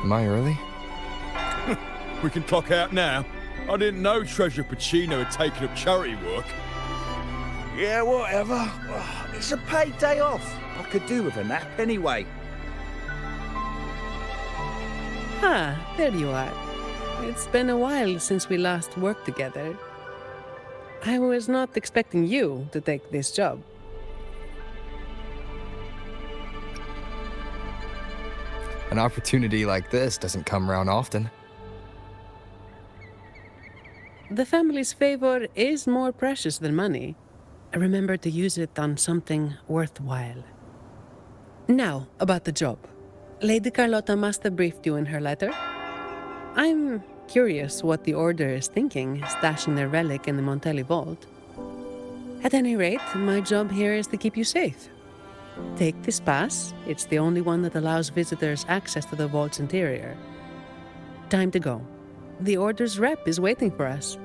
Am I early? We can clock out now. I didn't know Treasurer Pacino had taken up charity work. Yeah, whatever. It's a paid day off. I could do with a nap anyway. Ah, there you are. It's been a while since we last worked together. I was not expecting you to take this job. An opportunity like this doesn't come around often. The family's favor is more precious than money. Remember to use it on something worthwhile. Now, about the job. Lady Carlotta must have briefed you in her letter. I'm curious what the Order is thinking, stashing their relic in the Montelli Vault. At any rate, my job here is to keep you safe. Take this pass. It's the only one that allows visitors access to the vault's interior. Time to go. The Order's rep is waiting for us.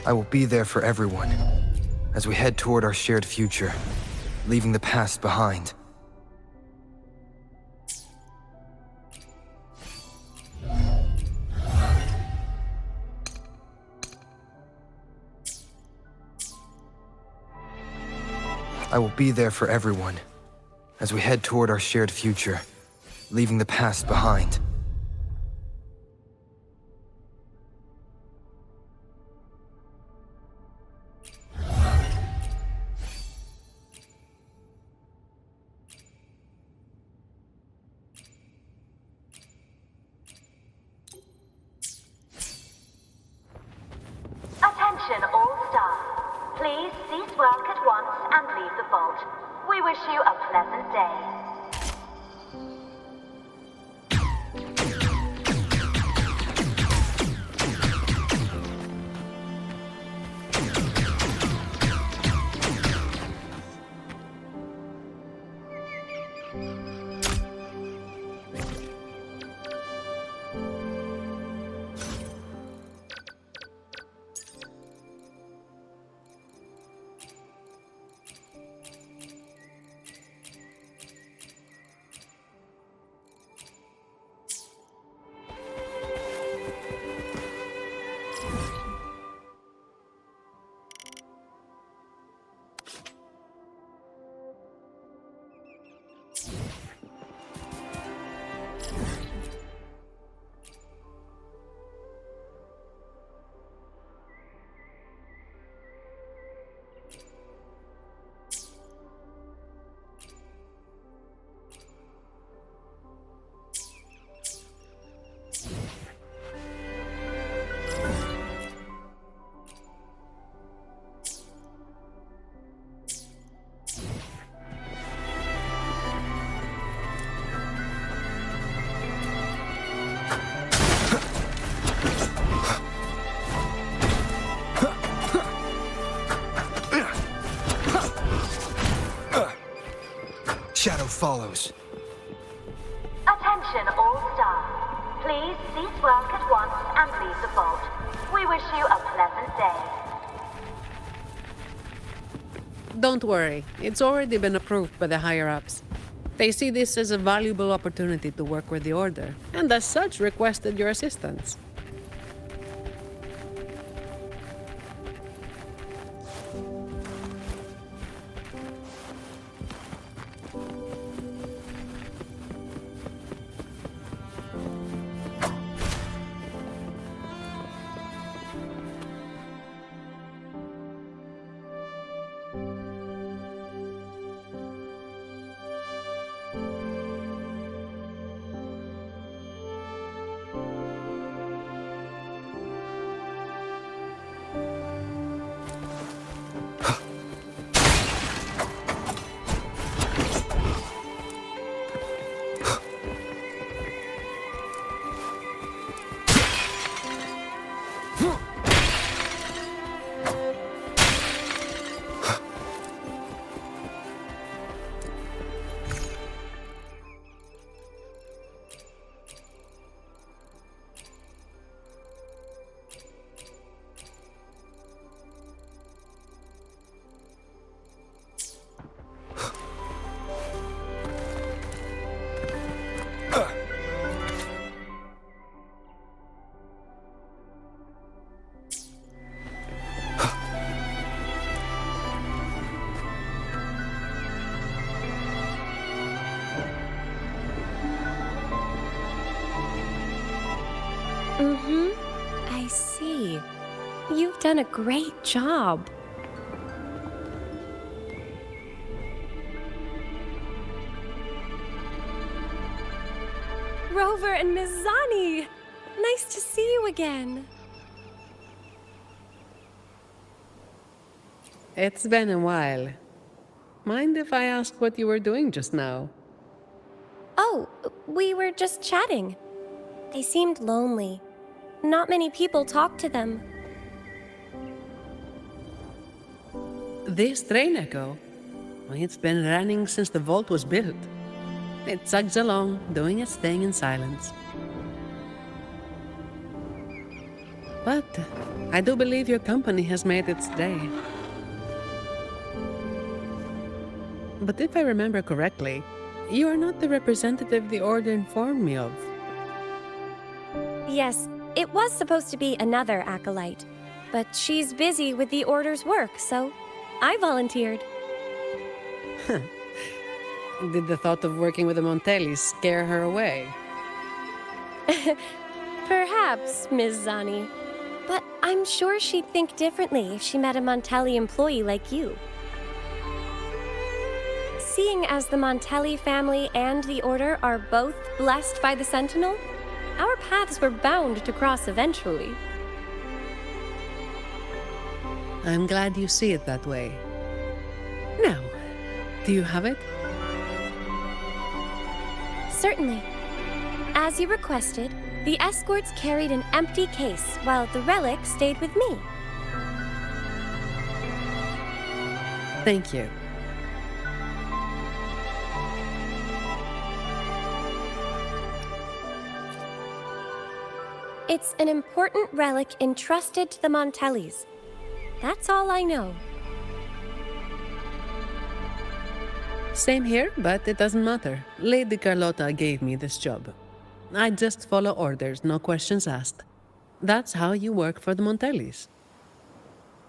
I will be there for everyone as we head toward our shared future, leaving the past behind. I will be there for everyone as we head toward our shared future, leaving the past behind. Attention all staff. Please cease work at once and leave the vault. We wish you a pleasant day. Shadow follows. Attention all staff. Please cease work at once and leave the vault. We wish you a pleasant day. Don't worry, it's already been approved by the higher-ups. They see this as a valuable opportunity to work with the Order, and as such requested your assistance. I see. You've done a great job. Rover and Miss Zani! Nice to see you again. It's been a while. Mind if I ask what you were doing just now? Oh, we were just chatting. They seemed lonely. Not many people talk to them. This train echo? It's been running since the vault was built. It chugs along, doing its thing in silence. But I do believe your company has made its day. But if I remember correctly, you are not the representative the Order informed me of. Yes, it was supposed to be another acolyte, but she's busy with the Order's work, so I volunteered. Did the thought of working with the Montellis scare her away? Perhaps, Ms. Zani. But I'm sure she'd think differently if she met a Montelli employee like you. Seeing as the Montelli family and the Order are both blessed by the Sentinel, our paths were bound to cross eventually. I'm glad you see it that way. Now, do you have it? Certainly. As you requested, the escorts carried an empty case while the relic stayed with me. Thank you. It's an important relic entrusted to the Montellis. That's all I know. Same here, but it doesn't matter. Lady Carlotta gave me this job. I just follow orders, no questions asked. That's how you work for the Montellis.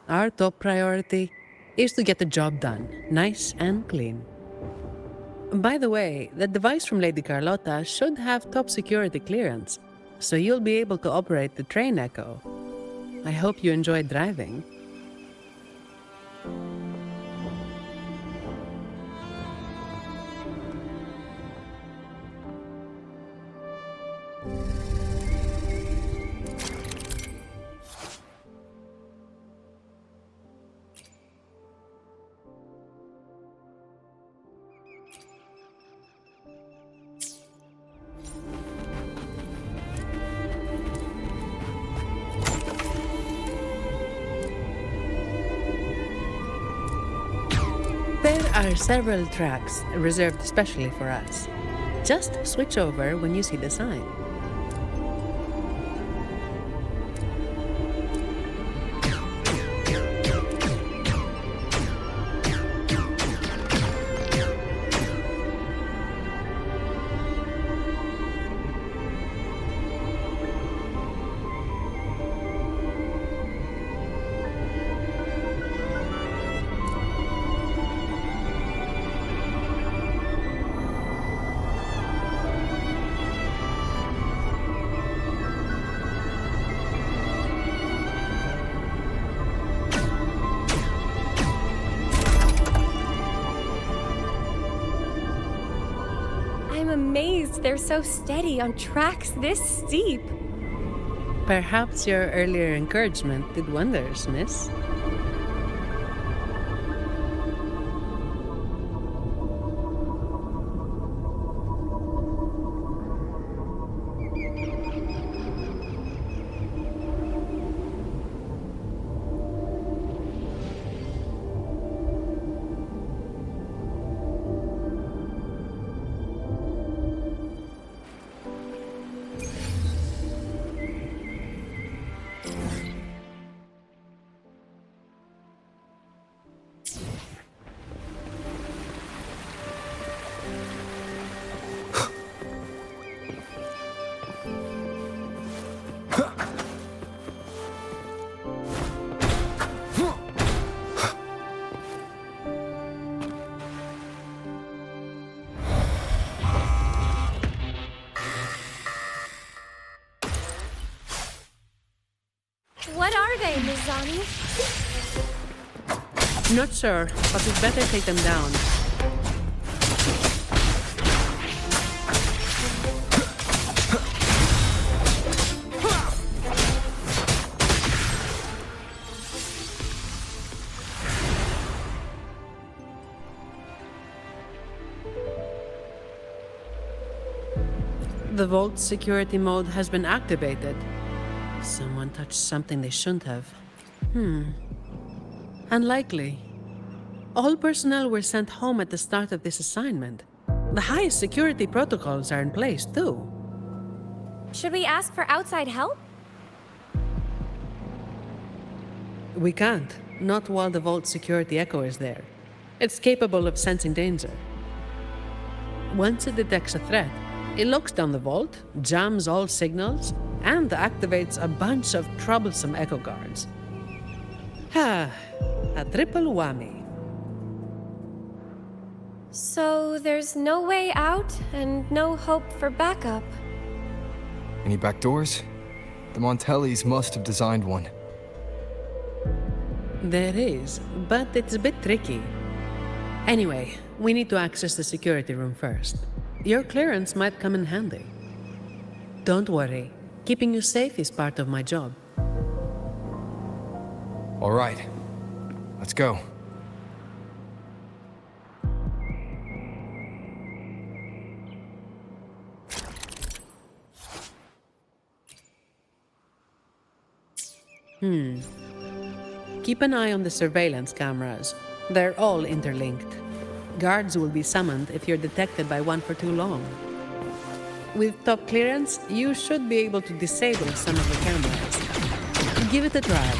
Our top priority is to get the job done, nice and clean. By the way, the device from Lady Carlotta should have top security clearance, so you'll be able to operate the train Echo. I hope you enjoy driving. There are several tracks reserved especially for us. Just switch over when you see the sign. I'm amazed they're so steady on tracks this steep. Perhaps your earlier encouragement did wonders, miss. What are they, Ms. Zani? Not sure, but we'd better take them down. The Vault's security mode has been activated. Someone touched something they shouldn't have. Unlikely. All personnel were sent home at the start of this assignment. The highest security protocols are in place, too. Should we ask for outside help? We can't. Not while the vault's security echo is there. It's capable of sensing danger. Once it detects a threat, it locks down the vault, jams all signals, and activates a bunch of troublesome echo guards. Ha! A triple whammy. So there's no way out and no hope for backup. Any back doors? The Montellis must have designed one. There is, but it's a bit tricky. Anyway, we need to access the security room first. Your clearance might come in handy. Don't worry. Keeping you safe is part of my job. All right. Let's go. Keep an eye on the surveillance cameras. They're all interlinked. Guards will be summoned if you're detected by one for too long. With top clearance, you should be able to disable some of the cameras. Give it a try.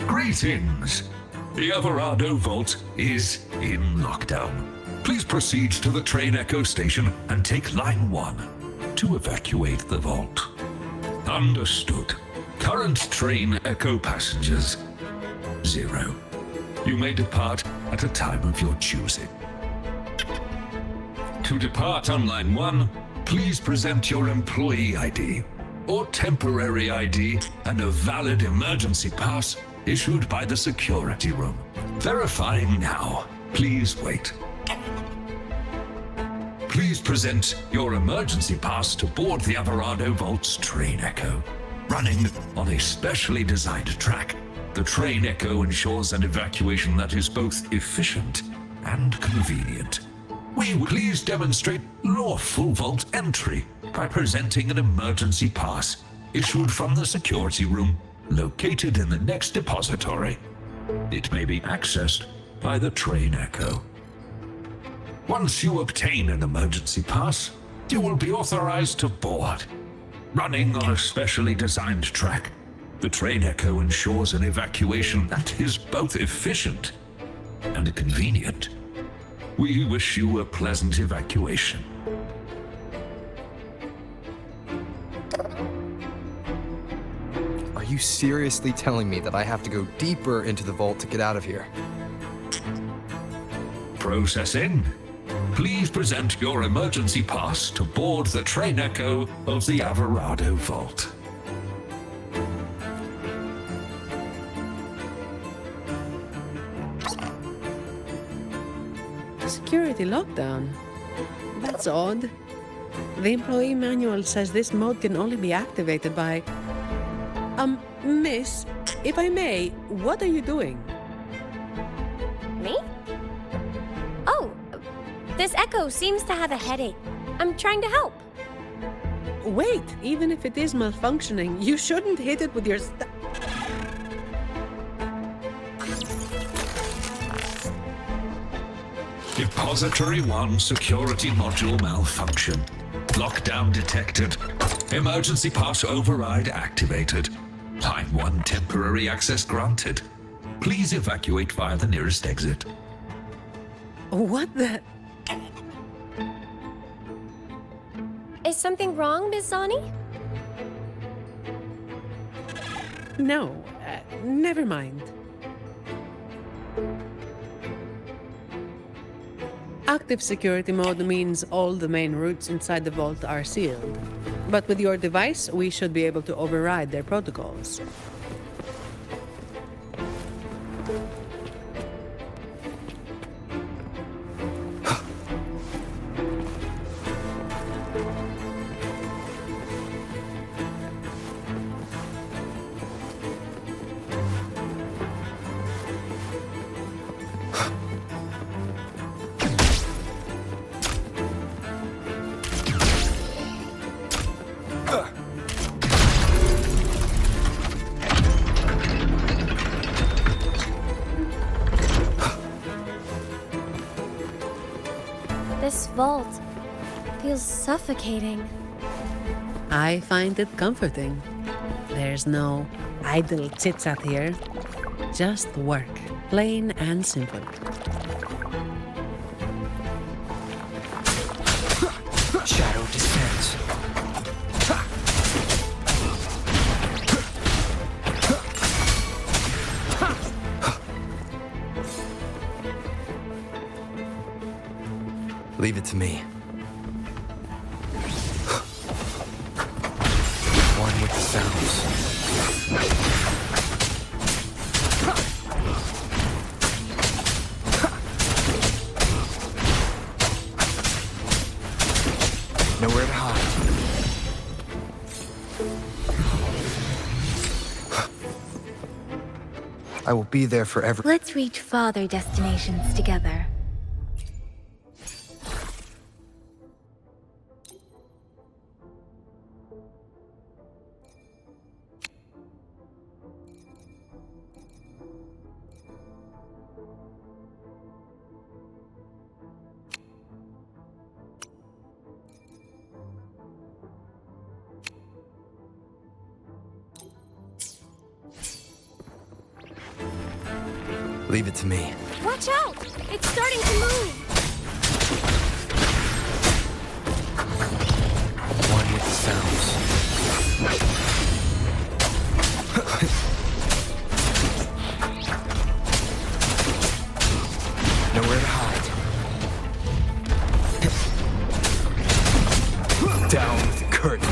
Greetings. The Averardo Vault is in lockdown. Please proceed to the train echo station and take line 1 to evacuate the vault. Understood. Current train echo passengers 0. You may depart at a time of your choosing. To depart on line 1, please present your employee ID or temporary ID and a valid emergency pass issued by the security room. Verifying now. Please wait. Please present your emergency pass to board the Averardo Vault's train echo. Running on a specially designed track, the train echo ensures an evacuation that is both efficient and convenient. We will please demonstrate lawful vault entry by presenting an emergency pass issued from the security room located in the next depository. It may be accessed by the train echo. Once you obtain an emergency pass, you will be authorized to board. Running on a specially designed track, the train echo ensures an evacuation that is both efficient and convenient. We wish you a pleasant evacuation. Are you seriously telling me that I have to go deeper into the vault to get out of here? Processing. Please present your emergency pass to board the train echo of the Averardo Vault. Security lockdown? That's odd. The employee manual says this mode can only be activated by... Miss, if I may, what are you doing? Me? Oh, this echo seems to have a headache. I'm trying to help. Wait, even if it is malfunctioning, you shouldn't hit it with your Depository 1 security module malfunction. Lockdown detected. Emergency pass override activated. Line 1 temporary access granted. Please evacuate via the nearest exit. What the... Is something wrong, Miss Zani? No, never mind. Active security mode means all the main routes inside the vault are sealed. But with your device, we should be able to override their protocols. This vault feels suffocating. I find it comforting. There's no idle chit-chat here. Just work, plain and simple. Shadow descends. Leave it to me. One with the sounds. Nowhere to hide. I will be there forever. Let's reach farther destinations together. Leave it to me. Watch out! It's starting to move! One with the sounds. Nowhere to hide. Down with the curtain.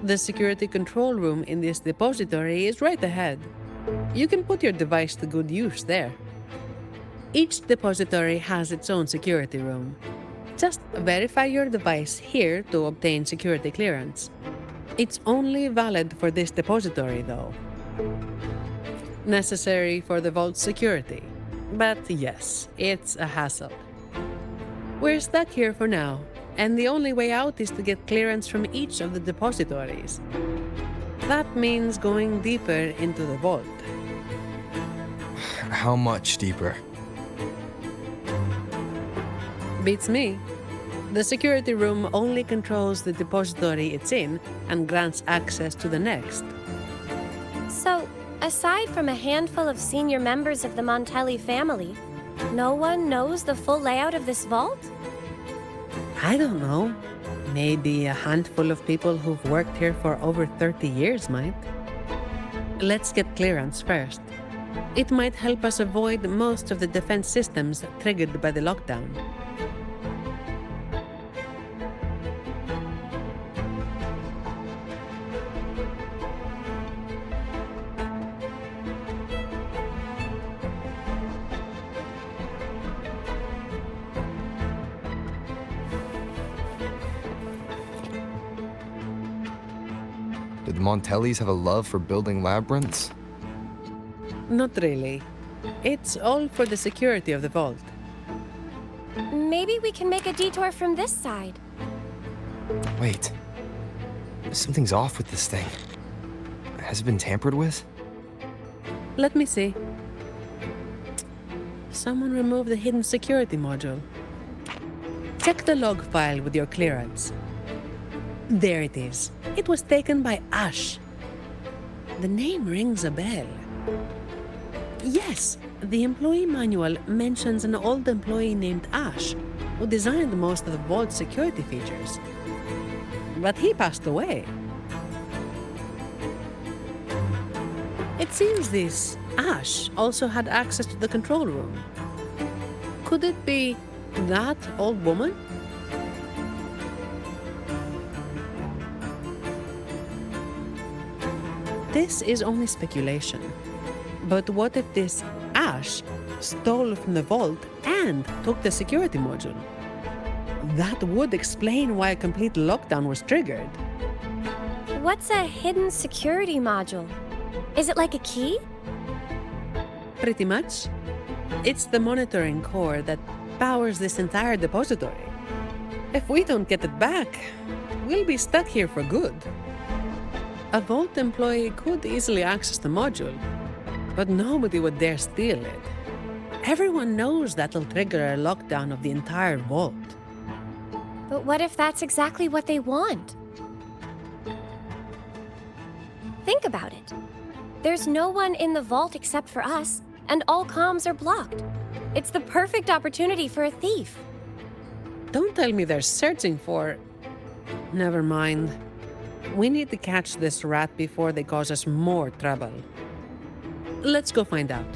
The security control room in this depository is right ahead. You can put your device to good use there. Each depository has its own security room. Just verify your device here to obtain security clearance. It's only valid for this depository, though. Necessary for the vault's security. But yes, it's a hassle. We're stuck here for now, and the only way out is to get clearance from each of the depositories. That means going deeper into the vault. How much deeper? Beats me. The security room only controls the depository it's in and grants access to the next. So, aside from a handful of senior members of the Montelli family, no one knows the full layout of this vault? I don't know. Maybe a handful of people who've worked here for over 30 years might. Let's get clearance first. It might help us avoid most of the defense systems triggered by the lockdown. Did the Montellis have a love for building labyrinths? Not really. It's all for the security of the vault. Maybe we can make a detour from this side. Wait. Something's off with this thing. Has it been tampered with? Let me see. Someone removed the hidden security module. Check the log file with your clearance. There it is. It was taken by Ash. The name rings a bell. Yes, the employee manual mentions an old employee named Ash, who designed most of the vault's security features. But he passed away. It seems this Ash also had access to the control room. Could it be that old woman? This is only speculation. But what if this Ash stole from the vault and took the security module? That would explain why a complete lockdown was triggered. What's a hidden security module? Is it like a key? Pretty much. It's the monitoring core that powers this entire depository. If we don't get it back, we'll be stuck here for good. A vault employee could easily access the module, but nobody would dare steal it. Everyone knows that'll trigger a lockdown of the entire vault. But what if that's exactly what they want? Think about it. There's no one in the vault except for us, and all comms are blocked. It's the perfect opportunity for a thief. Don't tell me they're searching for... Never mind. We need to catch this rat before they cause us more trouble. Let's go find out.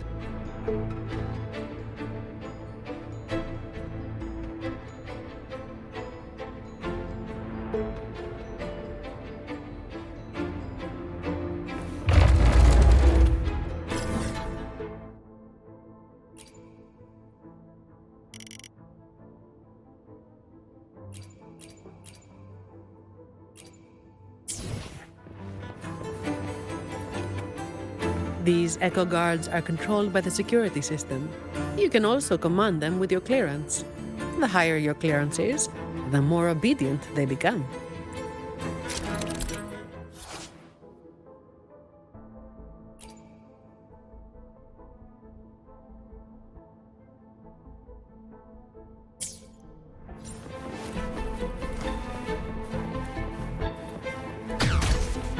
These Echo Guards are controlled by the security system. You can also command them with your clearance. The higher your clearance is, the more obedient they become.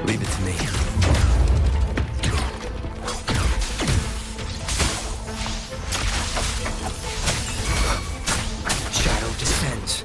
Leave it to me. Shadow descends.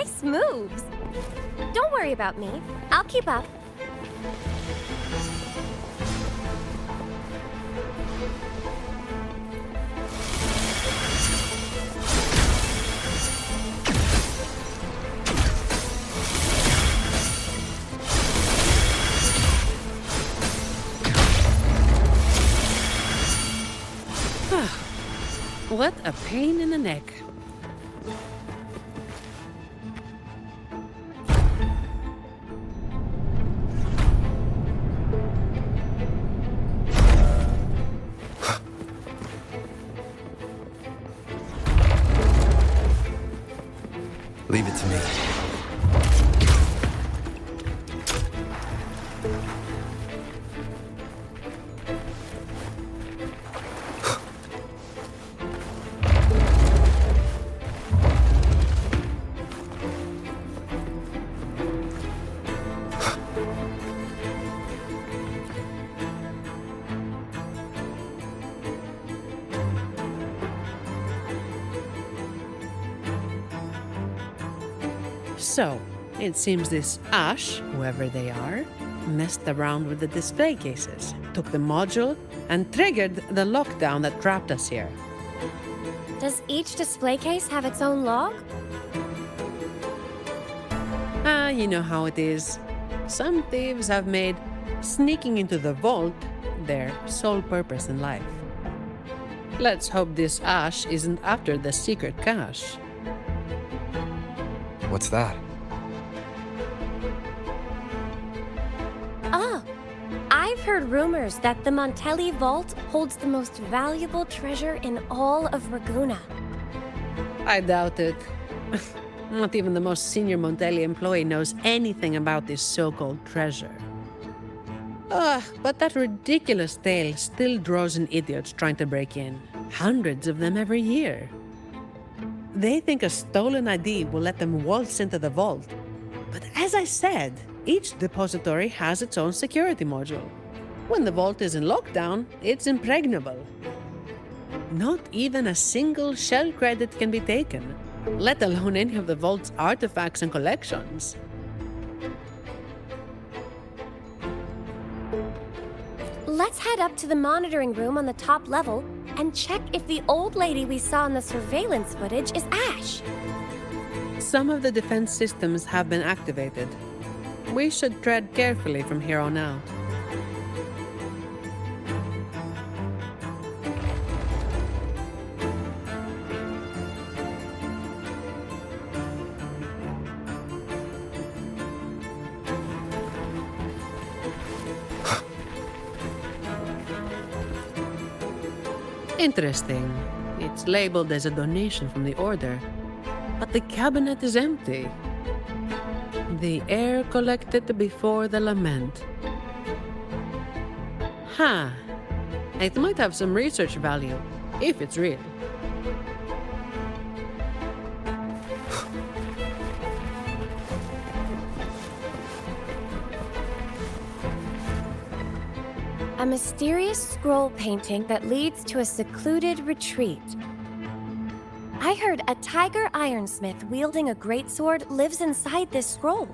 nice moves. Don't worry about me. I'll keep up. What a pain in the neck. Leave it to me. So, it seems this Ash, whoever they are, messed around with the display cases, took the module, and triggered the lockdown that trapped us here. Does each display case have its own log? You know how it is. Some thieves have made sneaking into the vault their sole purpose in life. Let's hope this Ash isn't after the secret cache. What's that? Ah, I've heard rumors that the Montelli Vault holds the most valuable treasure in all of Raguna. I doubt it. Not even the most senior Montelli employee knows anything about this so-called treasure. But that ridiculous tale still draws in idiots trying to break in. Hundreds of them every year. They think a stolen ID will let them waltz into the vault. But as I said, each depository has its own security module. When the vault is in lockdown, it's impregnable. Not even a single shell credit can be taken, let alone any of the vault's artifacts and collections. Let's head up to the monitoring room on the top level and check if the old lady we saw in the surveillance footage is Ash. Some of the defense systems have been activated. We should tread carefully from here on out. Interesting. It's labeled as a donation from the Order, but the cabinet is empty. The air collected before the lament. It might have some research value, if it's real. A mysterious scroll painting that leads to a secluded retreat. I heard a tiger ironsmith wielding a greatsword lives inside this scroll.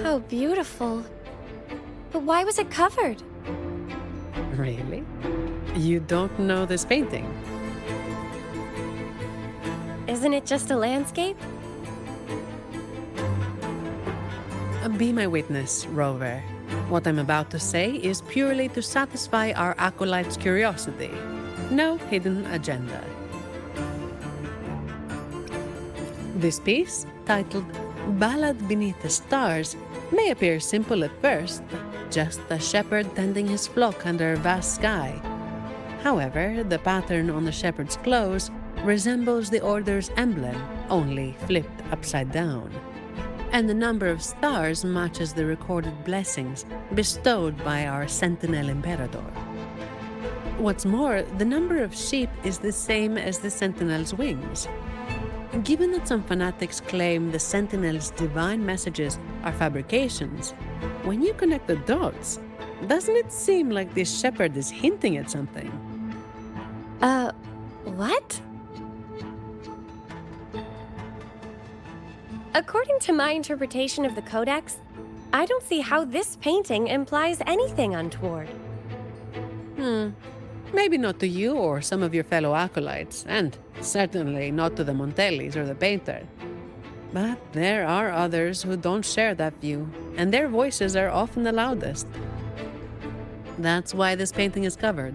How beautiful. But why was it covered? Really? You don't know this painting? Isn't it just a landscape? Be my witness, Rover. What I'm about to say is purely to satisfy our acolyte's curiosity. No hidden agenda. This piece, titled Ballad Beneath the Stars, may appear simple at first, just a shepherd tending his flock under a vast sky. However, the pattern on the shepherd's clothes resembles the Order's emblem, only flipped upside down. And the number of stars matches the recorded blessings bestowed by our Sentinel Emperador. What's more, the number of sheep is the same as the Sentinel's wings. Given that some fanatics claim the Sentinel's divine messages are fabrications, when you connect the dots, doesn't it seem like this shepherd is hinting at something? What? According to my interpretation of the Codex, I don't see how this painting implies anything untoward. Maybe not to you or some of your fellow acolytes, and certainly not to the Montellis or the painter. But there are others who don't share that view, and their voices are often the loudest. That's why this painting is covered,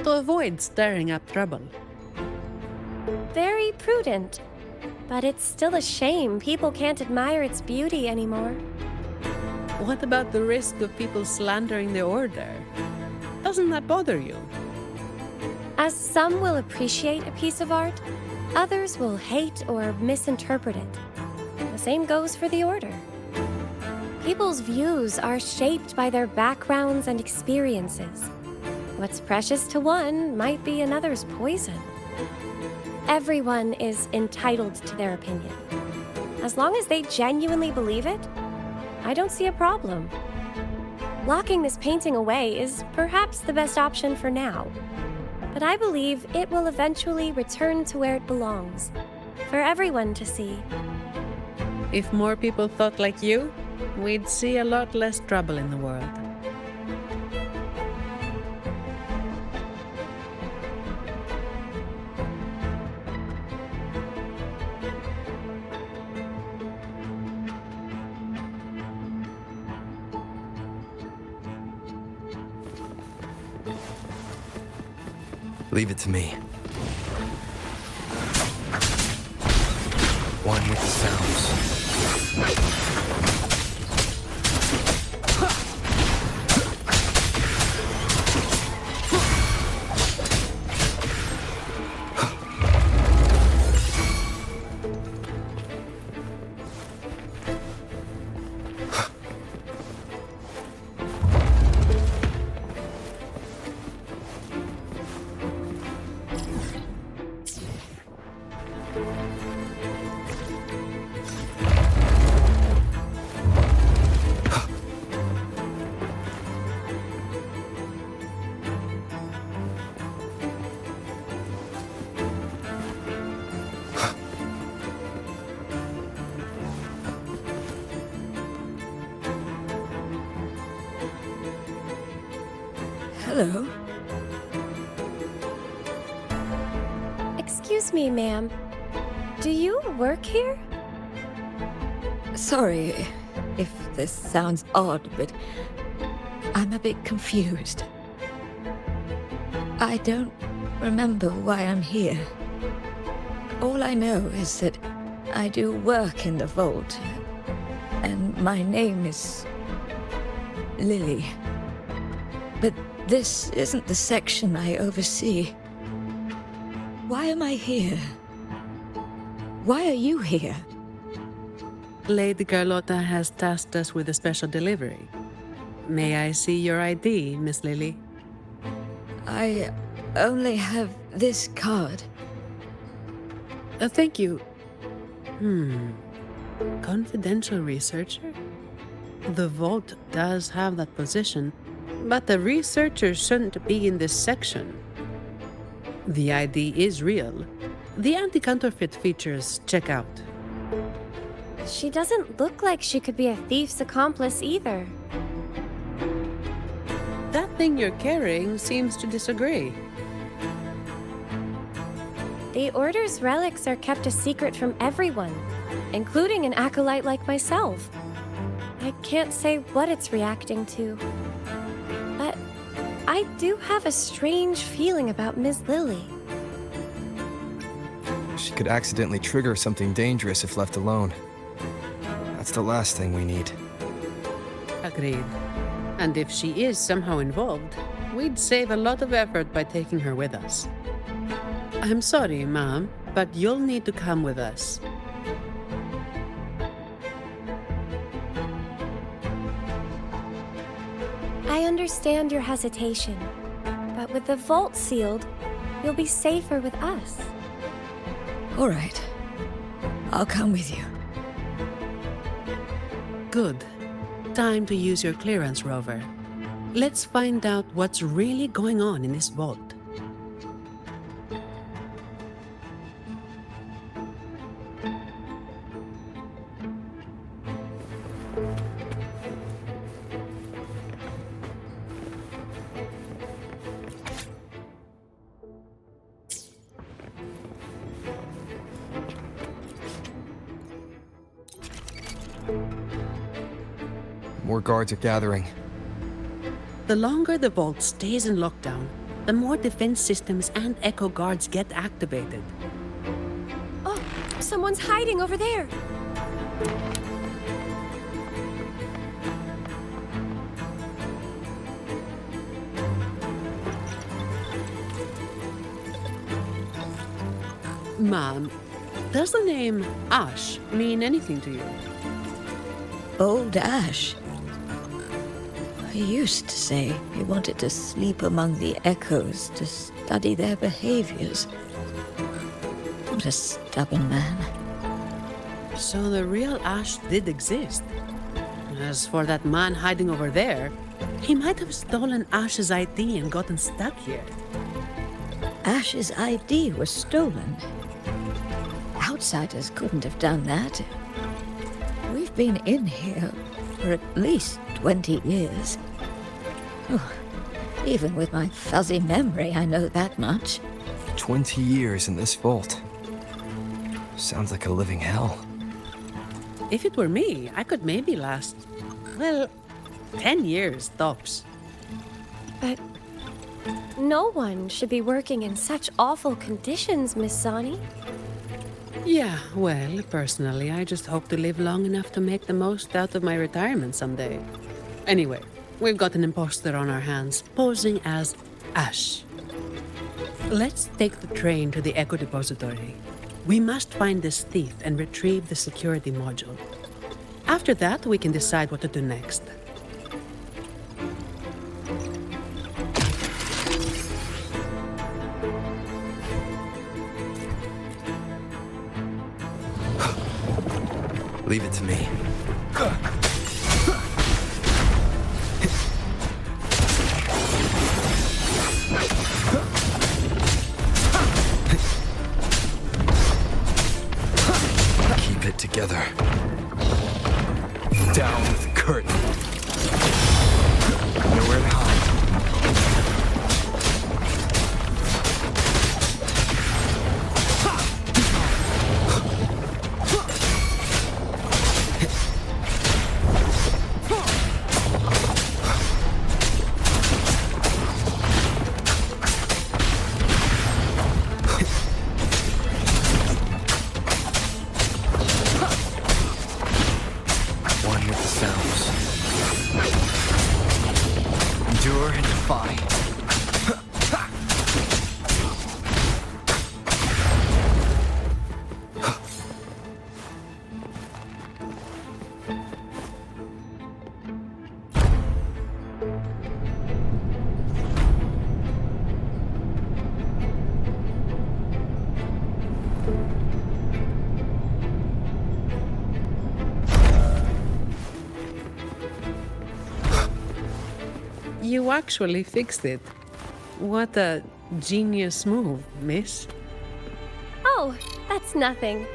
to avoid stirring up trouble. Very prudent. But it's still a shame people can't admire its beauty anymore. What about the risk of people slandering the Order? Doesn't that bother you? As some will appreciate a piece of art, others will hate or misinterpret it. The same goes for the Order. People's views are shaped by their backgrounds and experiences. What's precious to one might be another's poison. Everyone is entitled to their opinion. As long as they genuinely believe it, I don't see a problem. Locking this painting away is perhaps the best option for now, but I believe it will eventually return to where it belongs, for everyone to see. If more people thought like you, we'd see a lot less trouble in the world. Leave it to me. One with the sounds. Hello. Excuse me, ma'am. Do you work here? Sorry if this sounds odd, but I'm a bit confused. I don't remember why I'm here. All I know is that I do work in the vault, and my name is Lily. But this isn't the section I oversee. Why am I here? Why are you here? Lady Carlotta has tasked us with a special delivery. May I see your ID, Miss Lily? I only have this card. Thank you. Confidential researcher? The vault does have that position, but the researcher shouldn't be in this section. The ID is real. The anti-counterfeit features check out. She doesn't look like she could be a thief's accomplice either. That thing you're carrying seems to disagree. The Order's relics are kept a secret from everyone, including an acolyte like myself. I can't say what it's reacting to. But I do have a strange feeling about Ms. Lily. She could accidentally trigger something dangerous if left alone. That's the last thing we need. Agreed. And if she is somehow involved, we'd save a lot of effort by taking her with us. I'm sorry, Ma'am, but you'll need to come with us. I understand your hesitation, but with the vault sealed, you'll be safer with us. All right. I'll come with you. Good. Time to use your clearance, Rover. Let's find out what's really going on in this vault. More guards are gathering. The longer the vault stays in lockdown, the more defense systems and echo guards get activated. Oh, someone's hiding over there. Mom, does the name Ash mean anything to you? Old Ash. He used to say he wanted to sleep among the echoes to study their behaviors. What a stubborn man. So the real Ash did exist. As for that man hiding over there, he might have stolen Ash's ID and gotten stuck here. Ash's ID was stolen. Outsiders couldn't have done that. We've been in here for at least 20 years. Oh, even with my fuzzy memory, I know that much. 20 years in this vault. Sounds like a living hell. If it were me, I could maybe last, well, 10 years tops. But no one should be working in such awful conditions, Miss Sani. Yeah, well, personally, I just hope to live long enough to make the most out of my retirement someday. Anyway, we've got an imposter on our hands, posing as Ash. Let's take the train to the Echo Depository. We must find this thief and retrieve the security module. After that, we can decide what to do next. Leave it to me. Keep it together. Down with the curtain. Nowhere to hide. Endure and defy. You actually fixed it. What a genius move, miss. Oh, that's nothing.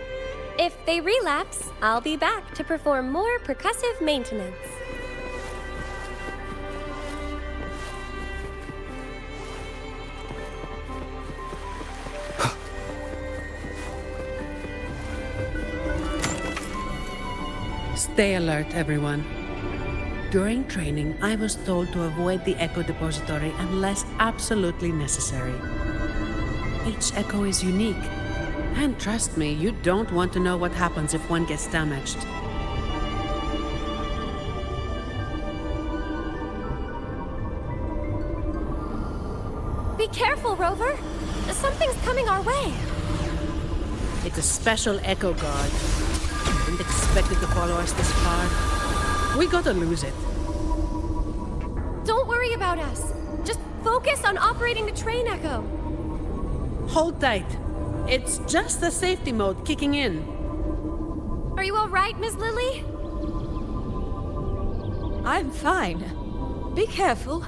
If they relapse, I'll be back to perform more percussive maintenance. Stay alert, everyone. During training, I was told to avoid the Echo Depository unless absolutely necessary. Each Echo is unique. And trust me, you don't want to know what happens if one gets damaged. Be careful, Rover. Something's coming our way. It's a special Echo Guard. Didn't expect it to follow us this far. We gotta lose it. Don't Don't worry about us. Just focus on operating the train echo. Hold tight. It's just the safety mode kicking in. Are you all right, Miss Lily? I'm fine. Be careful.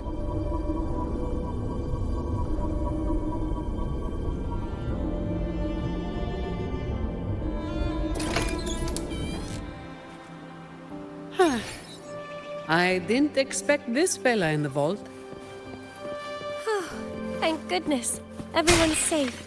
I didn't expect this fella in the vault. Thank goodness. Everyone's safe.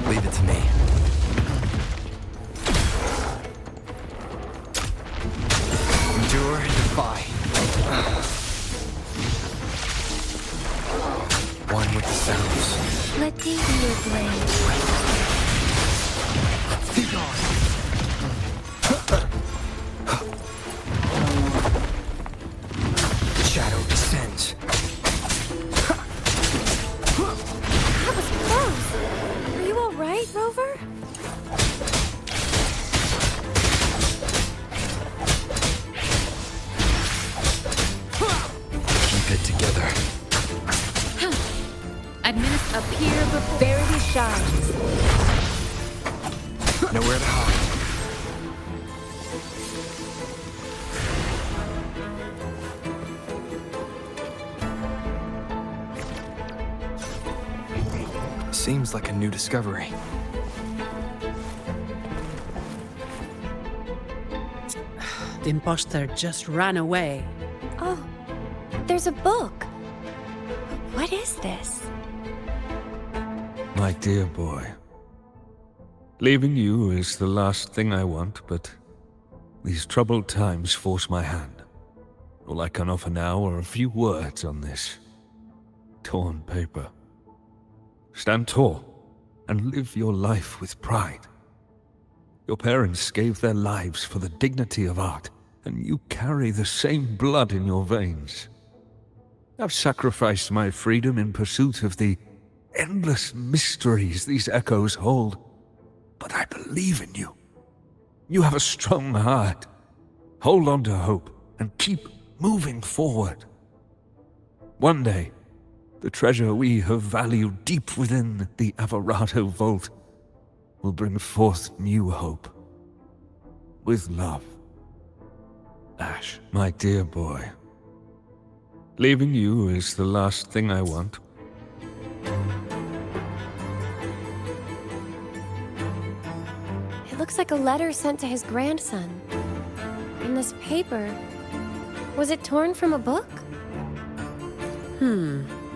Leave it to me. Endure and defy. One with the sounds. Let thee be your blade. Be gone. The shadow descends. That was close. Are you all right, Rover? Keep it together. Appear before Verity shines. Nowhere to hide. Seems like a new discovery. The imposter just ran away. Oh, there's a book. What is this? My dear boy, leaving you is the last thing I want, but these troubled times force my hand. All I can offer now are a few words on this torn paper. Stand tall and live your life with pride. Your parents gave their lives for the dignity of art, and you carry the same blood in your veins. I've sacrificed my freedom in pursuit of the endless mysteries these echoes hold, but I believe in you. You have a strong heart. Hold on to hope and keep moving forward. One day, the treasure we have valued deep within the Averardo Vault will bring forth new hope. With love, Ash, my dear boy. Leaving you is the last thing I want. It looks like a letter sent to his grandson. And this paper, was it torn from a book?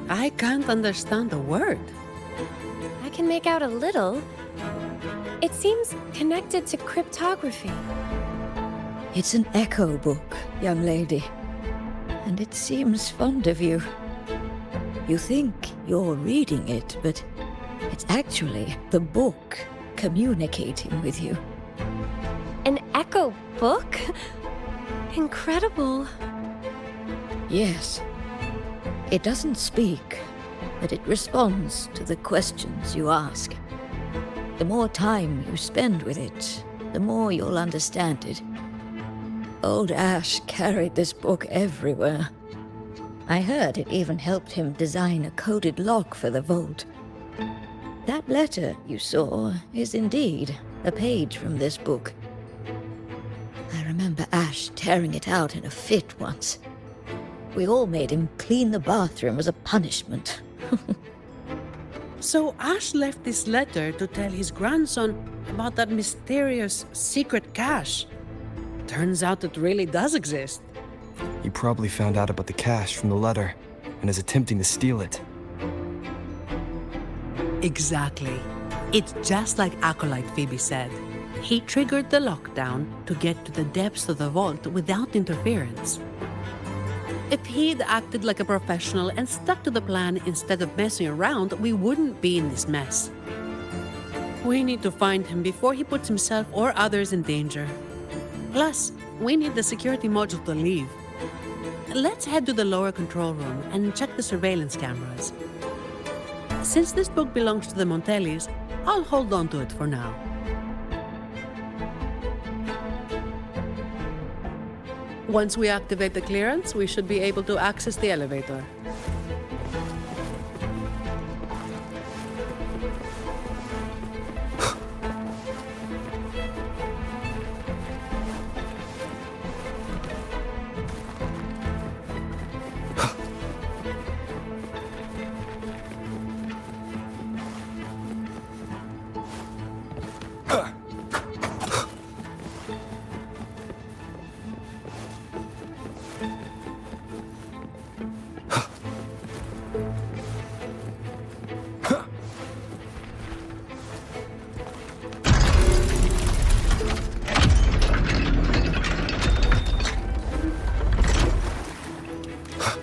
I can't understand a word. I can make out a little. It seems connected to cryptography. It's an echo book, young lady. And it seems fond of you. You think you're reading it, but it's actually the book communicating with you. An echo book? Incredible. Yes. It doesn't speak, but it responds to the questions you ask. The more time you spend with it, the more you'll understand it. Old Ash carried this book everywhere. I heard it even helped him design a coded lock for the vault. That letter you saw is indeed a page from this book. I remember Ash tearing it out in a fit once. We all made him clean the bathroom as a punishment. So Ash left this letter to tell his grandson about that mysterious secret cache. Turns out it really does exist. He probably found out about the cache from the letter and is attempting to steal it. Exactly. It's just like Acolyte Phoebe said. He triggered the lockdown to get to the depths of the vault without interference. If he'd acted like a professional and stuck to the plan instead of messing around, we wouldn't be in this mess. We need to find him before he puts himself or others in danger. Plus, we need the security module to leave. Let's head to the lower control room and check the surveillance cameras. Since this book belongs to the Montellis, I'll hold on to it for now. Once we activate the clearance, we should be able to access the elevator.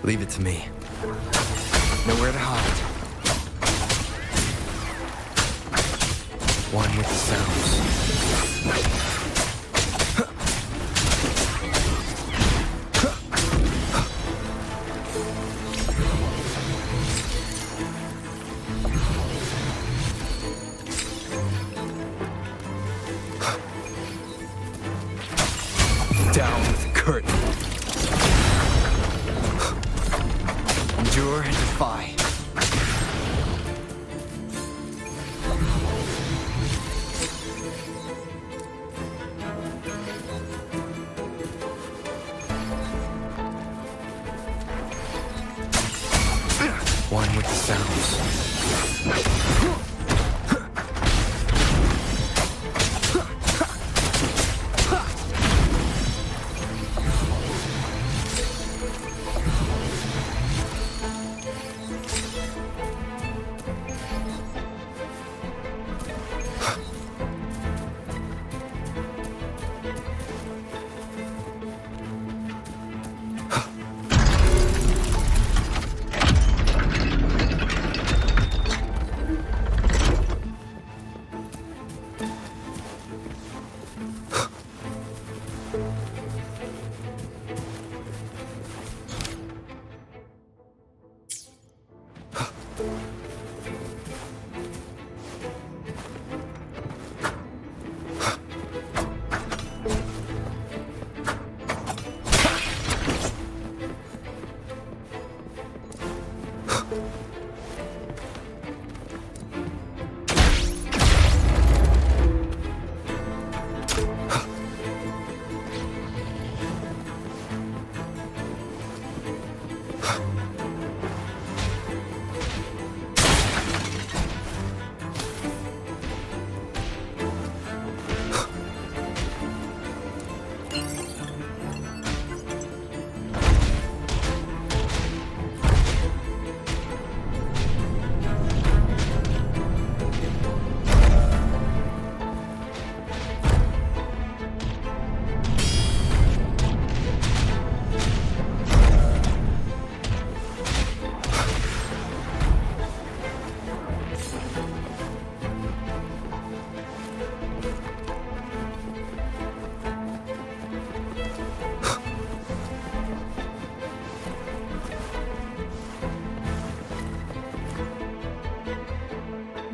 Leave it to me. Nowhere to hide. One with the sounds. Down with the curtain. Endure and defy. One with the sounds.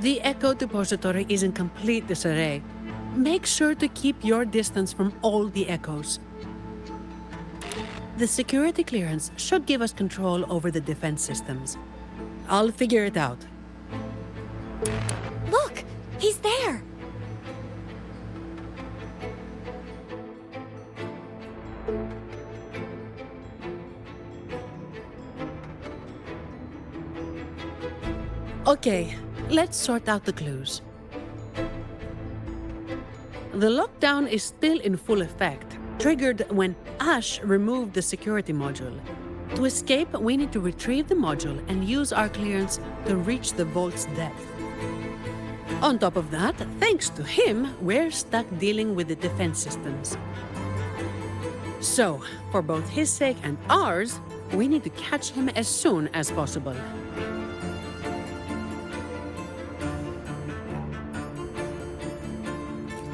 The Echo Depository is in complete disarray. Make sure to keep your distance from all the echoes. The security clearance should give us control over the defense systems. I'll figure it out. Look! He's there! Okay, let's sort out the clues. The lockdown is still in full effect, triggered when Ash removed the security module. To escape, we need to retrieve the module and use our clearance to reach the vault's depth. On top of that, thanks to him, we're stuck dealing with the defense systems. So, for both his sake and ours, we need to catch him as soon as possible.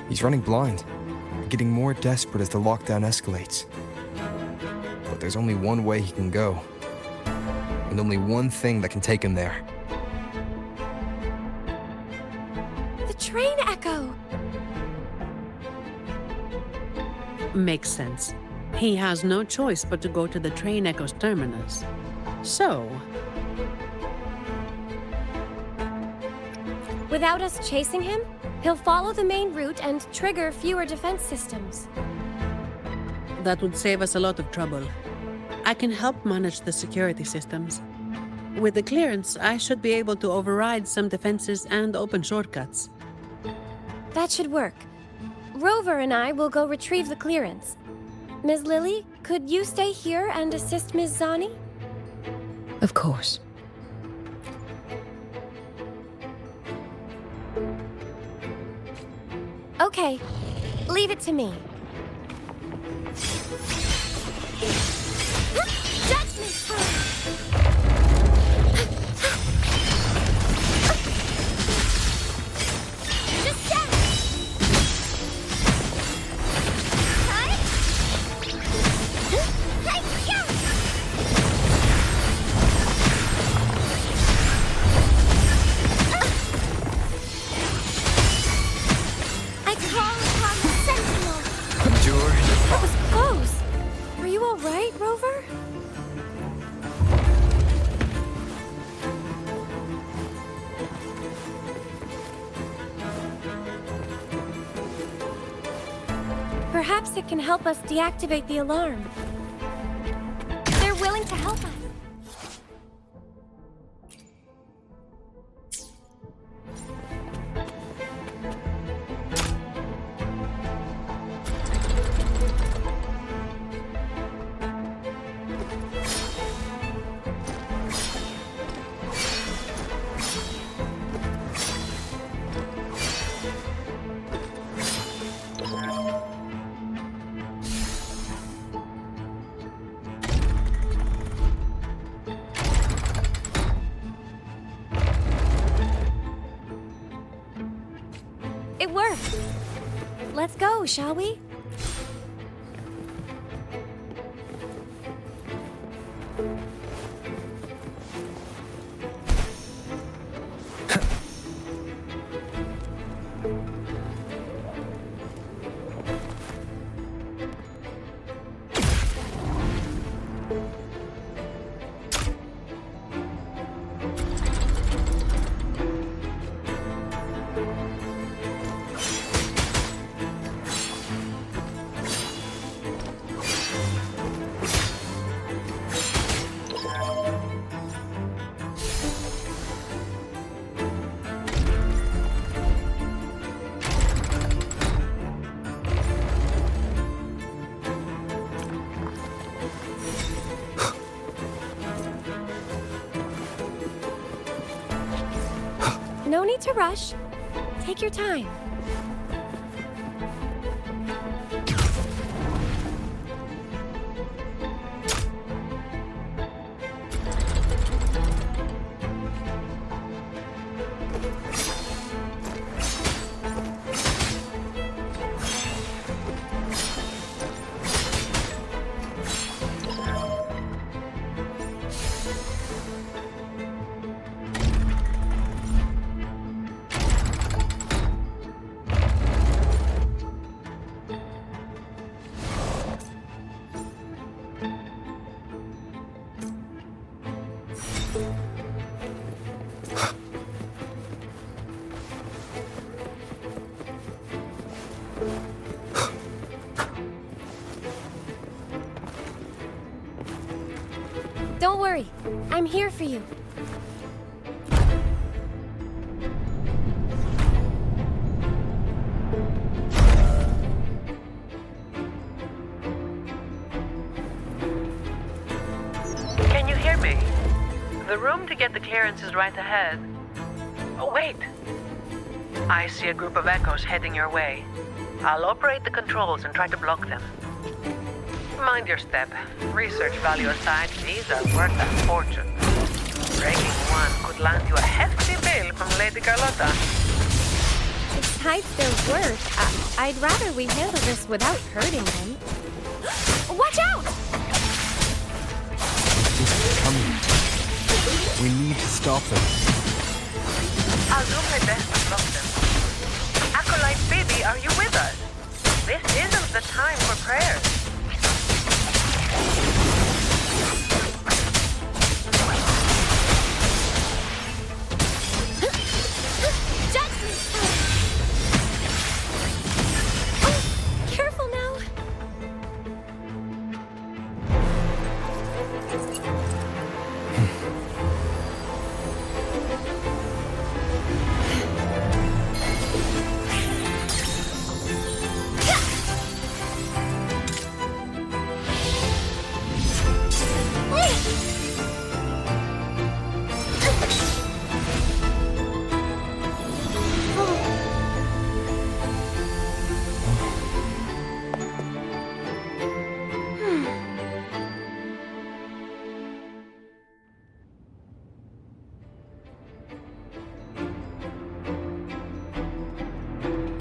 He's running blind, getting more desperate as the lockdown escalates. But there's only one way he can go, and only one thing that can take him there. The train echo! Makes sense. He has no choice but to go to the train echo's terminus. So, Without us chasing him, he'll follow the main route and trigger fewer defense systems. that would save us a lot of trouble. I can help manage the security systems. With the clearance, I should be able to override some defenses and open shortcuts. That should work. Rover and I will go retrieve the clearance. Ms. Lily, could you stay here and assist Ms. Zani? Of course. Okay, leave it to me. Judgment time! Just step! Hi! Hey, yeah! I call upon the Sentinel! Endure. That was close! Are you alright, Rover? Perhaps it can help us deactivate the alarm. They're willing to help us. It worked. Let's go, shall we? No need to rush. Take your time. Don't worry. I'm here for you. The room to get the clearance is right ahead. Oh, wait! I see a group of echoes heading your way. I'll operate the controls and try to block them. Mind your step. Research value aside, these are worth a fortune. Breaking one could land you a hefty bill from Lady Carlotta. Besides their worth, I'd rather we handle this without hurting them. Watch out! It's coming. We need to stop them. I'll do my best to block them. Acolyte Phoebe, are you with us? This isn't the time for prayers. Careful now.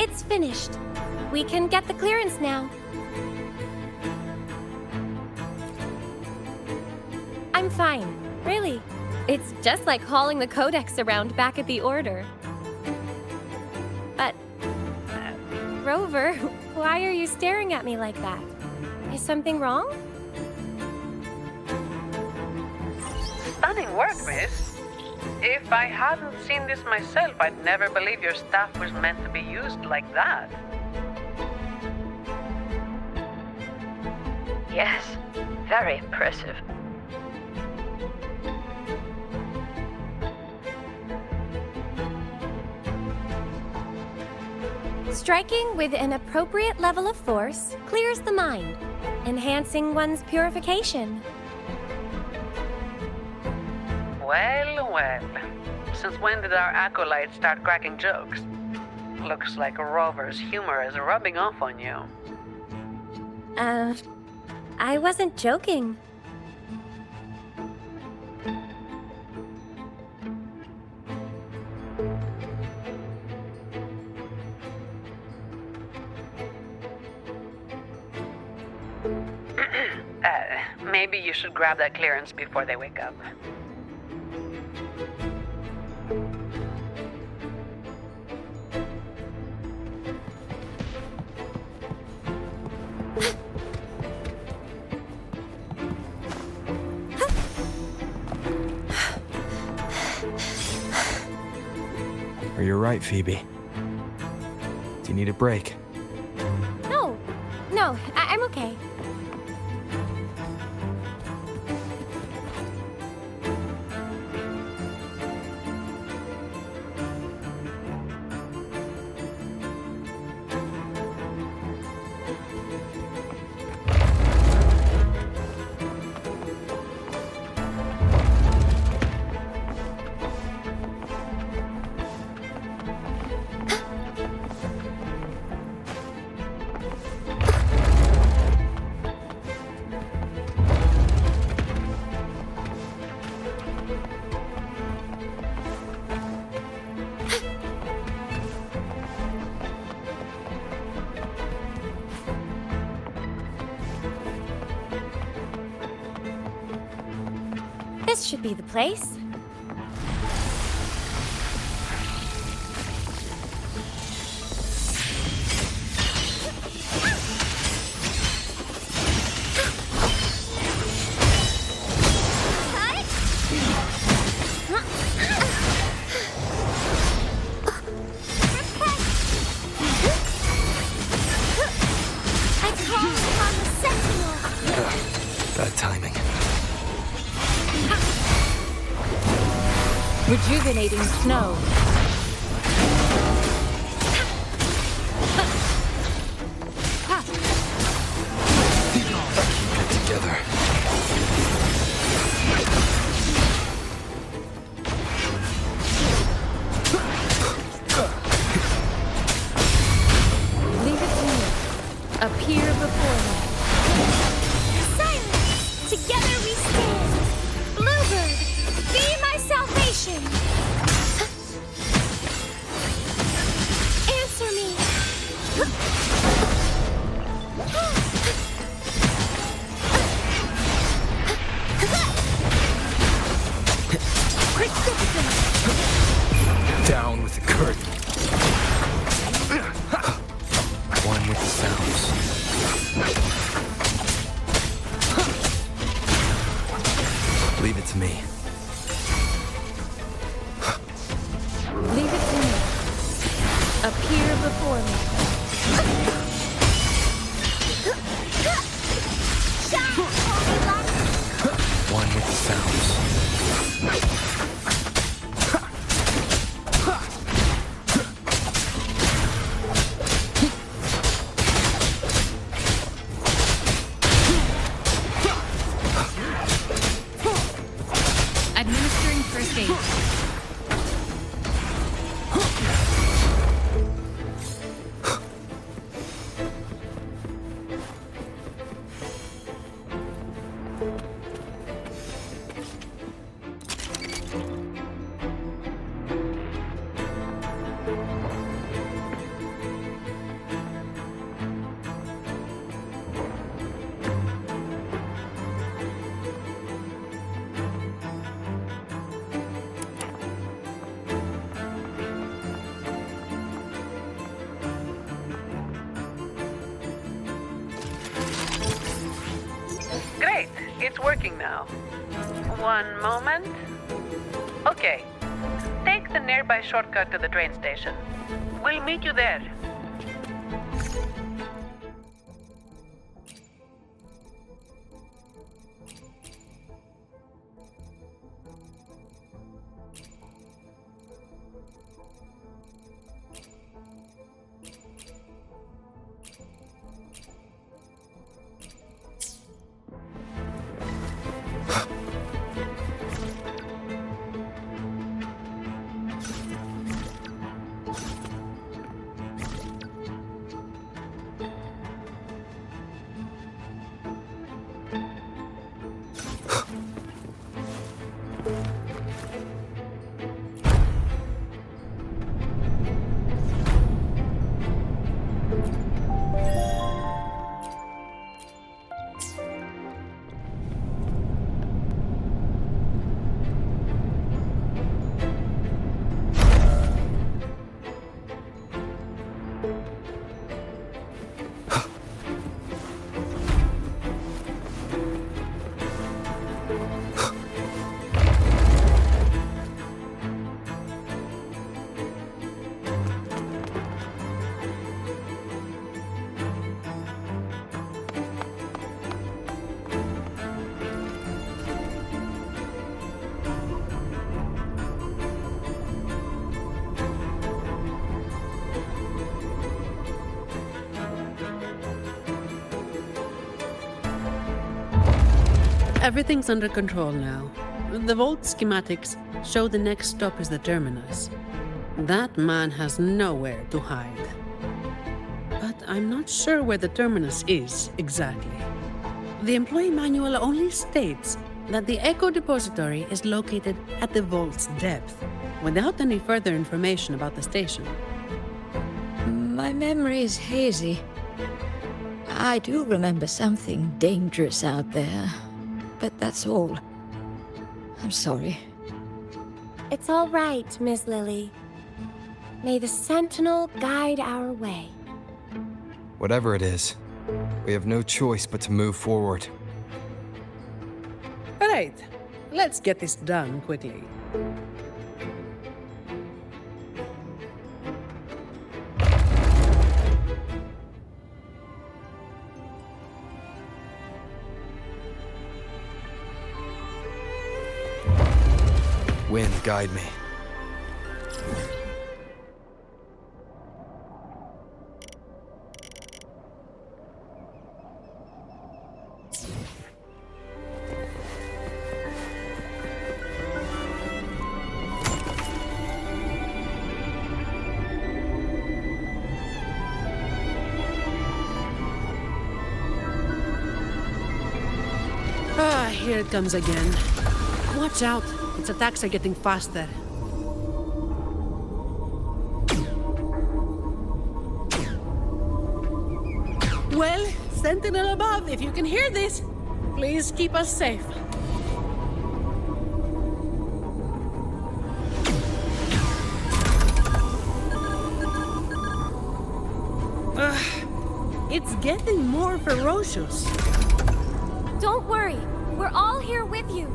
It's finished. We can get the clearance now. I'm fine, really. It's just like hauling the codex around back at the Order. But, Rover, why are you staring at me like that? Is something wrong? Stunning work, miss. If I hadn't seen this myself, I'd never believe your staff was meant to be used like that. Yes, very impressive. Striking with an appropriate level of force clears the mind, enhancing one's purification. Well, well. Since when did our acolytes start cracking jokes? Looks like Rover's humor is rubbing off on you. I wasn't joking. Maybe you should grab that clearance before they wake up. Are you right, Phoebe? Do you need a break? No, I'm okay. This should be the place. Bad timing. Rejuvenating snow. Keep it together. Appear before me. Silence! Together we stand! Bluebird, be my salvation! Answer me! Down with the curtain. One with the sounds. Leave it to me. Leave it to me. Appear before me. One with the sounds. Administering first aid. Great, it's working now. One moment. Okay, take the nearby shortcut to the train station. We'll meet you there. Everything's under control now. The Vault schematics show the next stop is the terminus. That man has nowhere to hide. But I'm not sure where the terminus is exactly. The employee manual only states that the Echo Depository is located at the Vault's depth, without any further information about the station. My memory is hazy. I do remember something dangerous out there, but that's all. I'm sorry. It's all right, Miss Lily. May the Sentinel guide our way. Whatever it is, we have no choice but to move forward. All right, let's get this done quickly. Wind, guide me. Here it comes again. Watch out. Its attacks are getting faster. Well, Sentinel above, if you can hear this, please keep us safe. It's getting more ferocious. Don't worry. We're all here with you.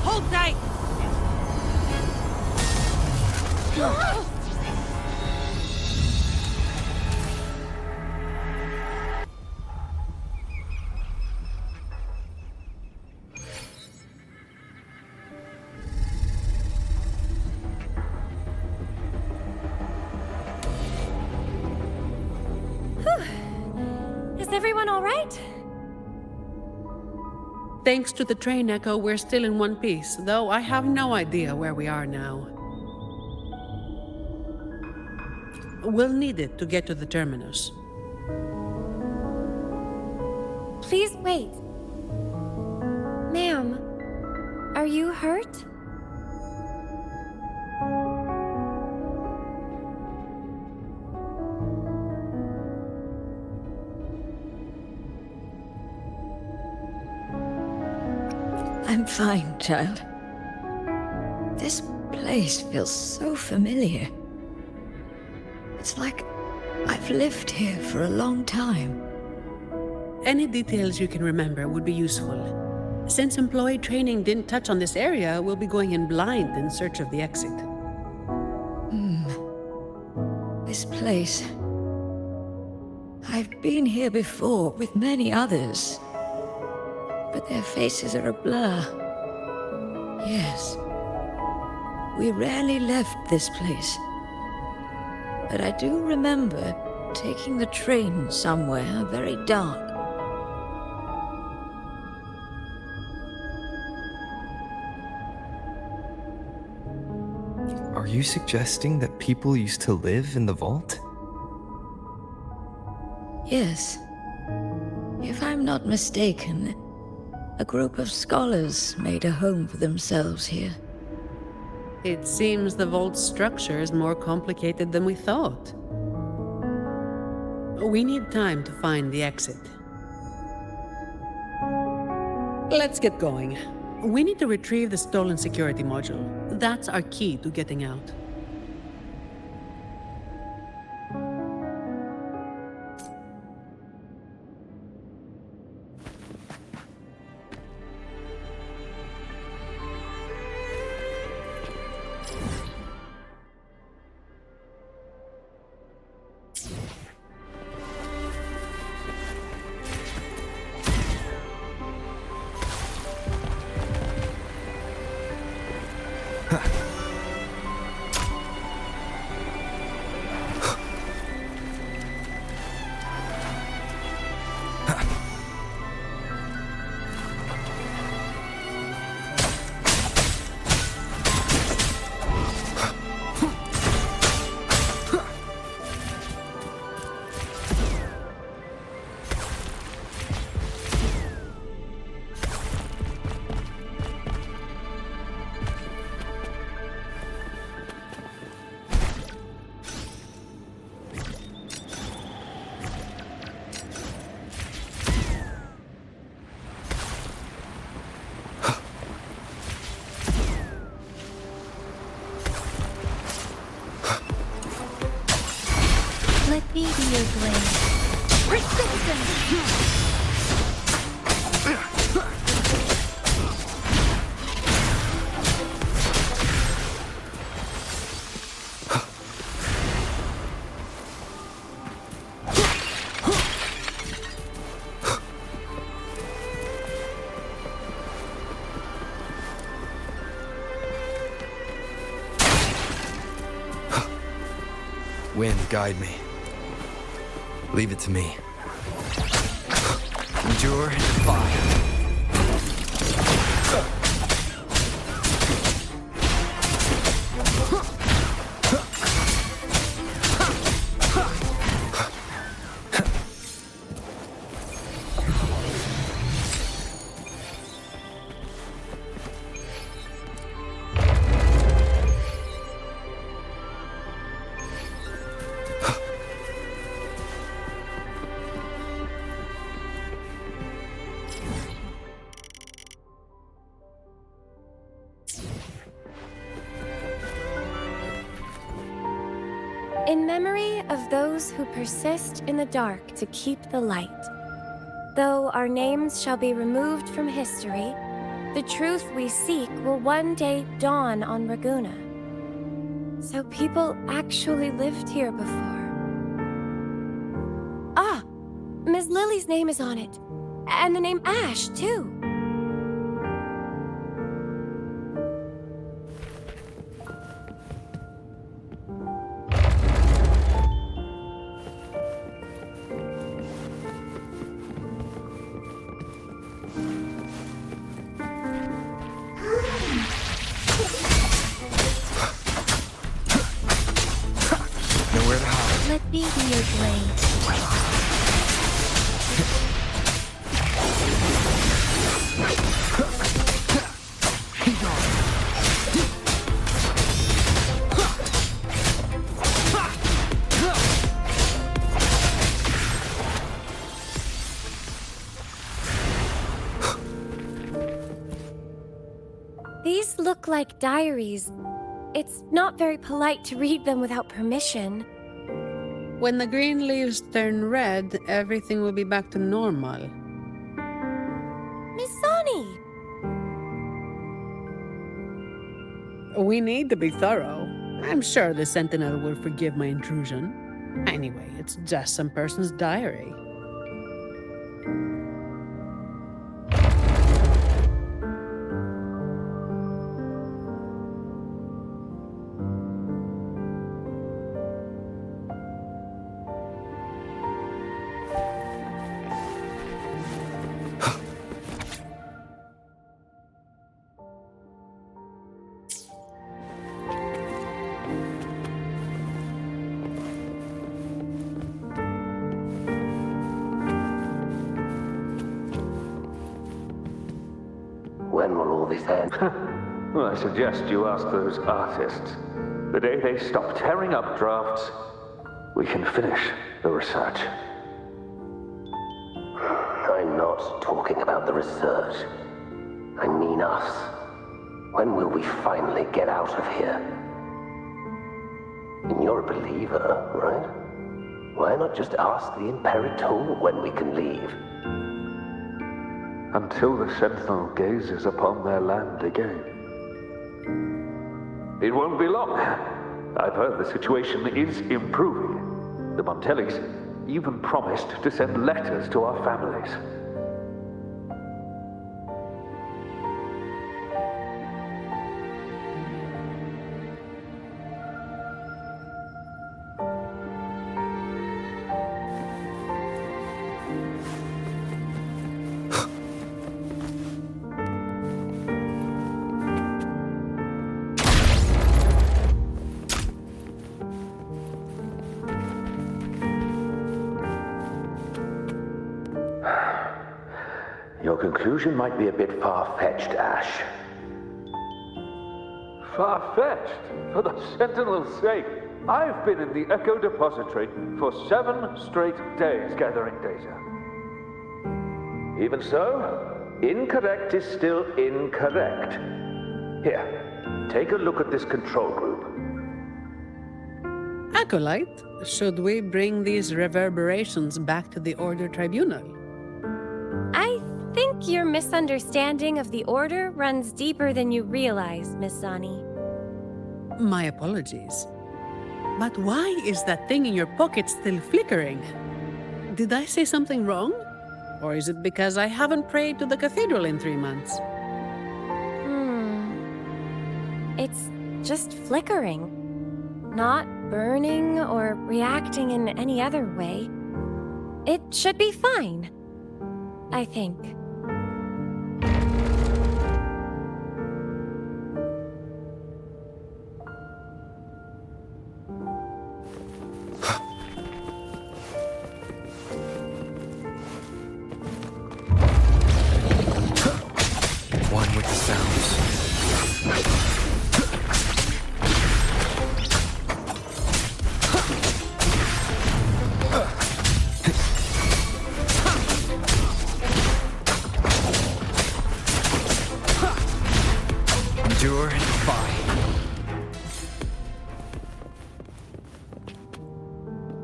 Hold tight! Is everyone all right? Thanks to the train echo, we're still in one piece, though I have no idea where we are now. We'll need it to get to the terminus. Please wait. Ma'am, are you hurt? I'm fine, child. This place feels so familiar. It's like I've lived here for a long time. Any details you can remember would be useful. Since employee training didn't touch on this area, we'll be going in blind in search of the exit. This place... I've been here before with many others, but their faces are a blur. Yes, we rarely left this place, but I do remember taking the train somewhere very dark. Are you suggesting that people used to live in the vault? Yes. If I'm not mistaken, a group of scholars made a home for themselves here. It seems the vault's structure is more complicated than we thought. We need time to find the exit. Let's get going. We need to retrieve the stolen security module. That's our key to getting out. Let me be your blade. Persistence! Wind, guide me. Leave it to me. Endure and defy. In memory of those who persist in the dark to keep the light. Though our names shall be removed from history, the truth we seek will one day dawn on Raguna. So people actually lived here before. Ah! Ms. Lily's name is on it. And the name Ash, too. Nowhere to hide. Let me be your blade. These look like diaries. It's not very polite to read them without permission. When the green leaves turn red, everything will be back to normal. Miss Sonny! We need to be thorough. I'm sure the Sentinel will forgive my intrusion. Anyway, it's just some person's diary. When will all this end? Well, I suggest you ask those artists. The day they stop tearing up drafts, we can finish the research. I'm not talking about the research. I mean us. When will we finally get out of here? And you're a believer, right? Why not just ask the Imperator when we can leave? Until the Sentinel gazes upon their land again. It won't be long. I've heard the situation is improving. The Montellis even promised to send letters to our families. Your conclusion might be a bit far-fetched, Ash. Far-fetched? For the Sentinel's sake, I've been in the Echo Depository for 7 straight days gathering data. Even so, incorrect is still incorrect. Here, take a look at this control group. Acolyte, should we bring these reverberations back to the Order Tribunal? I think your misunderstanding of the Order runs deeper than you realize, Miss Sonny. My apologies. But why is that thing in your pocket still flickering? Did I say something wrong? Or is it because I haven't prayed to the cathedral in 3 months? It's just flickering. Not burning or reacting in any other way. It should be fine. I think. One with the sounds. Endure and defy.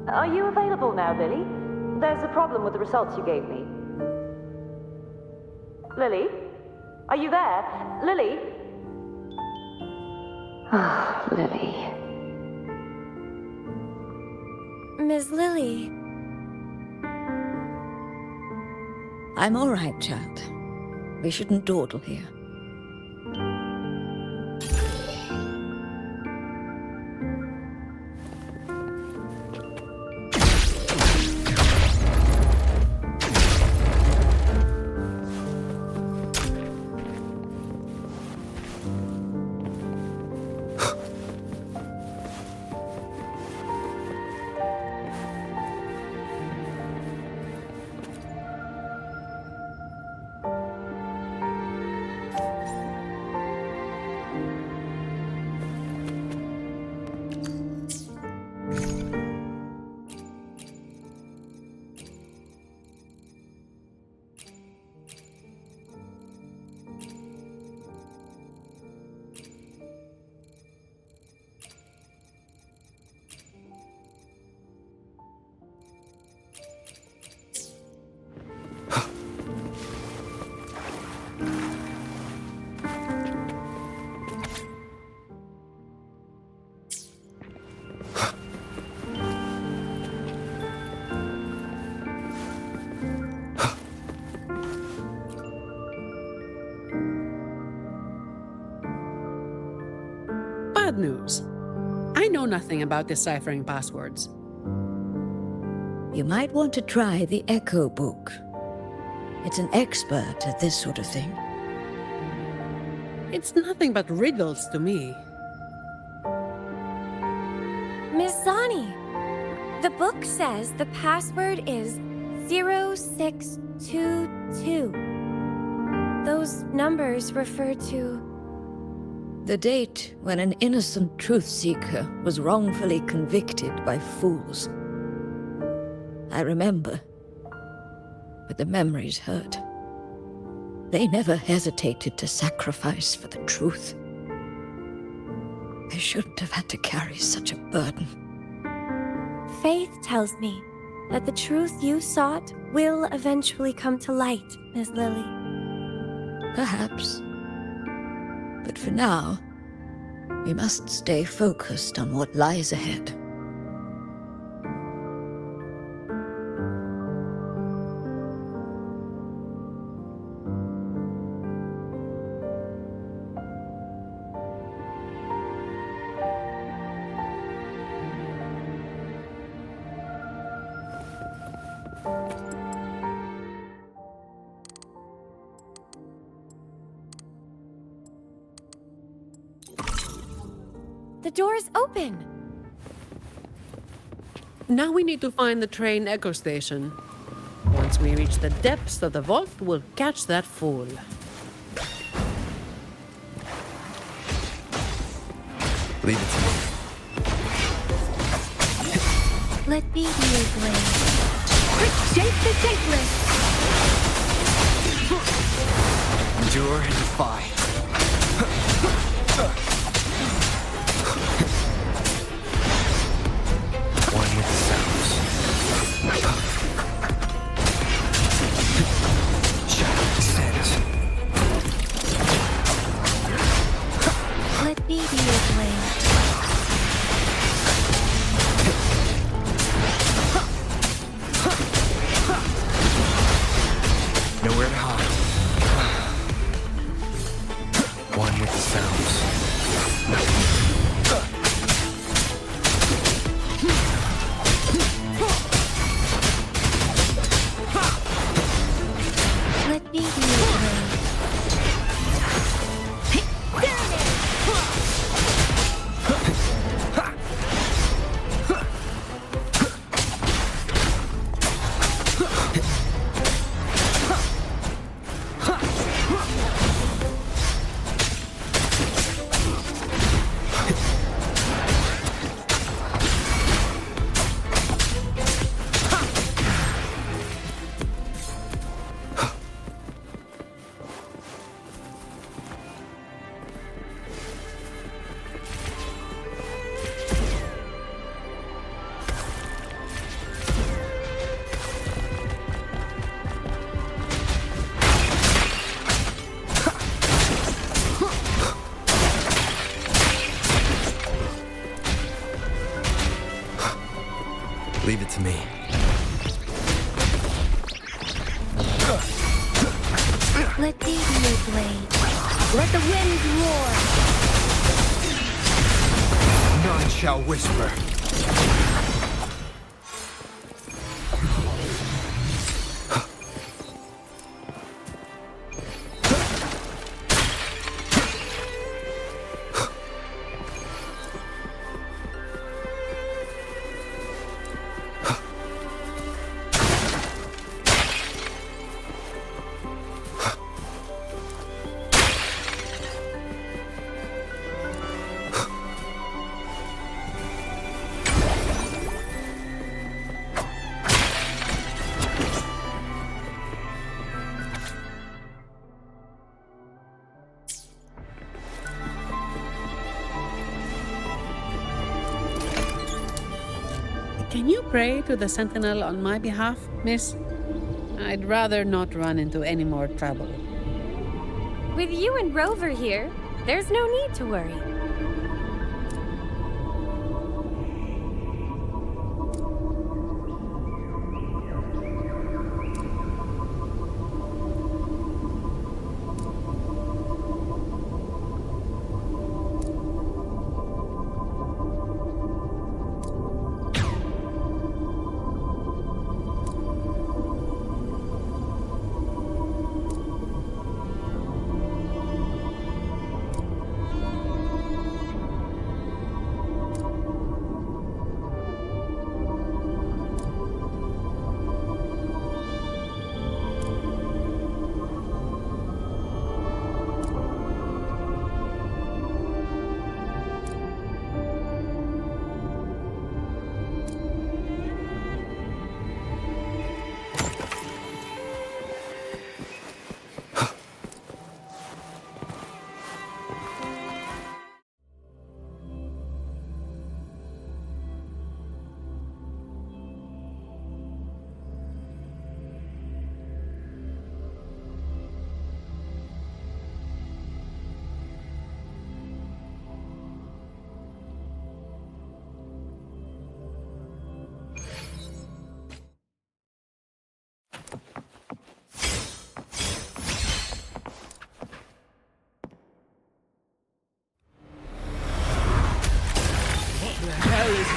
Are you available now, Lily? There's a problem with the results you gave me. Lily? Are you there? Lily? Ah, Lily. Miss Lily. I'm all right, child. We shouldn't dawdle here. Bad news. I know nothing about deciphering passwords. You might want to try the Echo book. It's an expert at this sort of thing. It's nothing but riddles to me. Miss Zani, the book says the password is 0622. Those numbers refer to... The date when an innocent truth-seeker was wrongfully convicted by fools. I remember, but the memories hurt. They never hesitated to sacrifice for the truth. They shouldn't have had to carry such a burden. Faith tells me that the truth you sought will eventually come to light, Miss Lily. Perhaps. But for now, we must stay focused on what lies ahead. The door's open! Now we need to find the train echo station. Once we reach the depths of the vault, we'll catch that fool. Leave it to me. Let be your blade. Quick, shake the shapeless! Endure and defy. One with the sounds. Shadow descends. Let be your blade. Nowhere to hide. One with the sounds. Let these be your blade. Let the wind roar. None shall whisper. Can you pray to the Sentinel on my behalf, miss? I'd rather not run into any more trouble. With you and Rover here, there's no need to worry.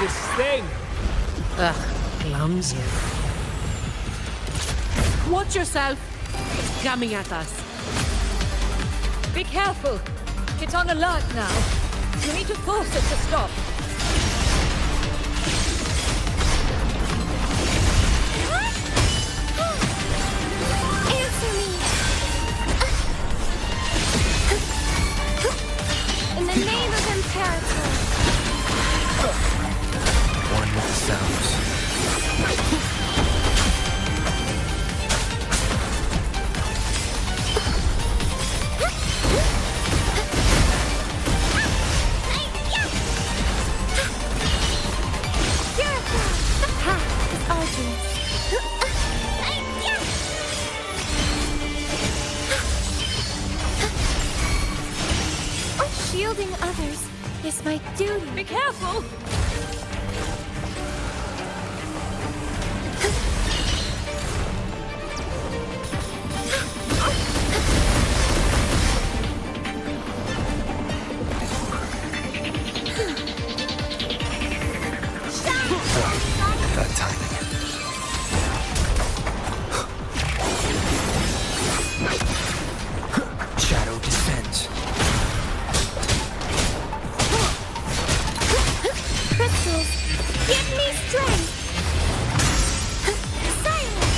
This thing! Ugh, clumsy. Watch yourself! It's coming at us. Be careful! It's on alert now. You need to force it to stop. Answer me! In the name of Imperator! One with the sounds. The path is arduous. Shielding others is my duty. Be careful! That timing. Shadow descends. Crystals, give me strength. Silence.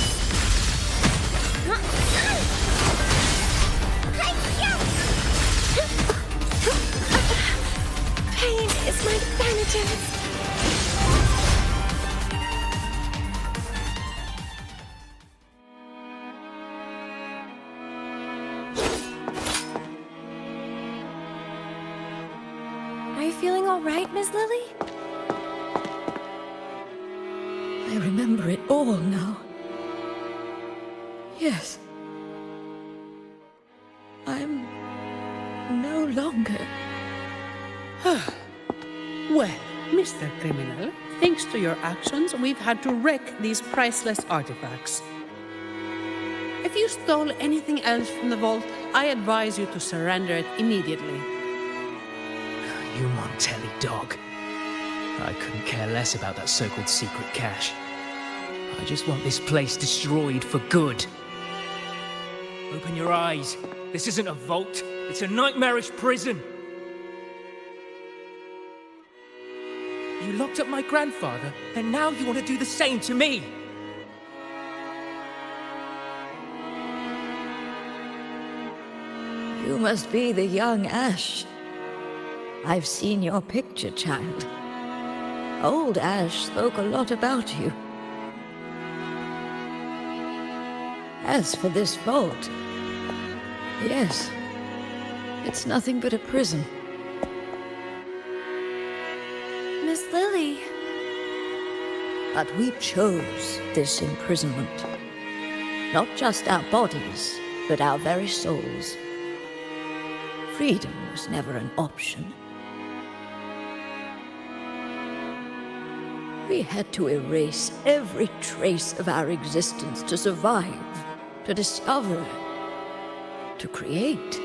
Pain is my thanatos. Are you feeling all right, Miss Lily? I remember it all now. Yes. I'm no longer. Well, Mr. Criminal, thanks to your actions, we've had to wreck these priceless artifacts. If you stole anything else from the vault, I advise you to surrender it immediately. You Montelli dog. I couldn't care less about that so-called secret cache. I just want this place destroyed for good. Open your eyes. This isn't a vault. It's a nightmarish prison. You locked up my grandfather, and now you want to do the same to me. You must be the young Ash. I've seen your picture, child. Old Ash spoke a lot about you. As for this vault, yes, it's nothing but a prison. Miss Lily. But we chose this imprisonment. Not just our bodies, but our very souls. Freedom was never an option. We had to erase every trace of our existence to survive, to discover, to create.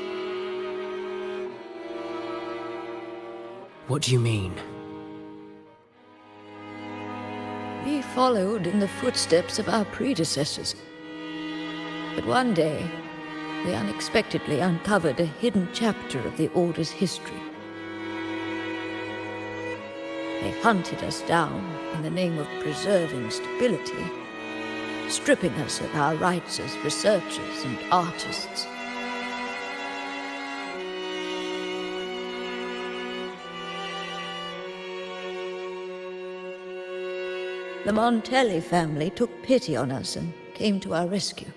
What do you mean? We followed in the footsteps of our predecessors. But one day, we unexpectedly uncovered a hidden chapter of the Order's history. They hunted us down in the name of preserving stability, stripping us of our rights as researchers and artists. The Montelli family took pity on us and came to our rescue.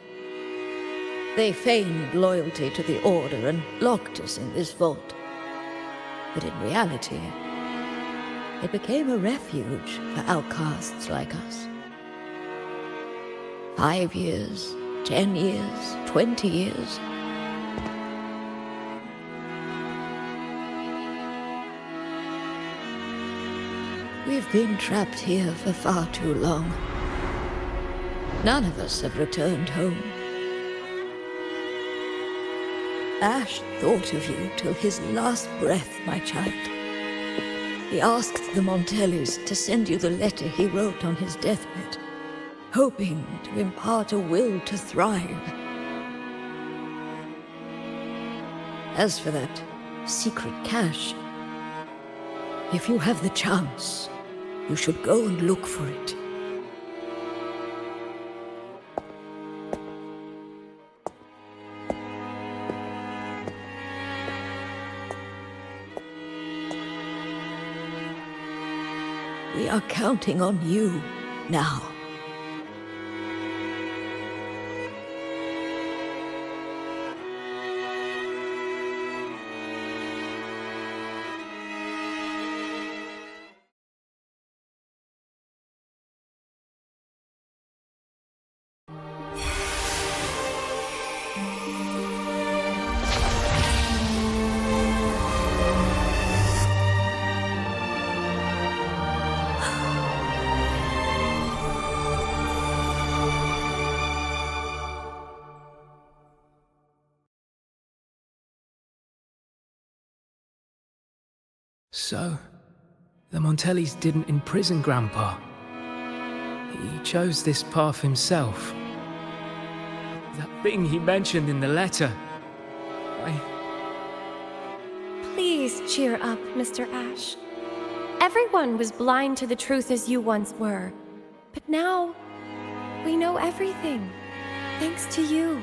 They feigned loyalty to the Order and locked us in this vault. But in reality, it became a refuge for outcasts like us. 5 years, 10 years, 20 years. We've been trapped here for far too long. None of us have returned home. Ash thought of you till his last breath, my child. He asked the Montellis to send you the letter he wrote on his deathbed, hoping to impart a will to thrive. As for that secret cache, if you have the chance, you should go and look for it. We are counting on you now. So, the Montellis didn't imprison Grandpa. He chose this path himself. That thing he mentioned in the letter. Please cheer up, Mr. Ash. Everyone was blind to the truth as you once were. But now, we know everything. Thanks to you.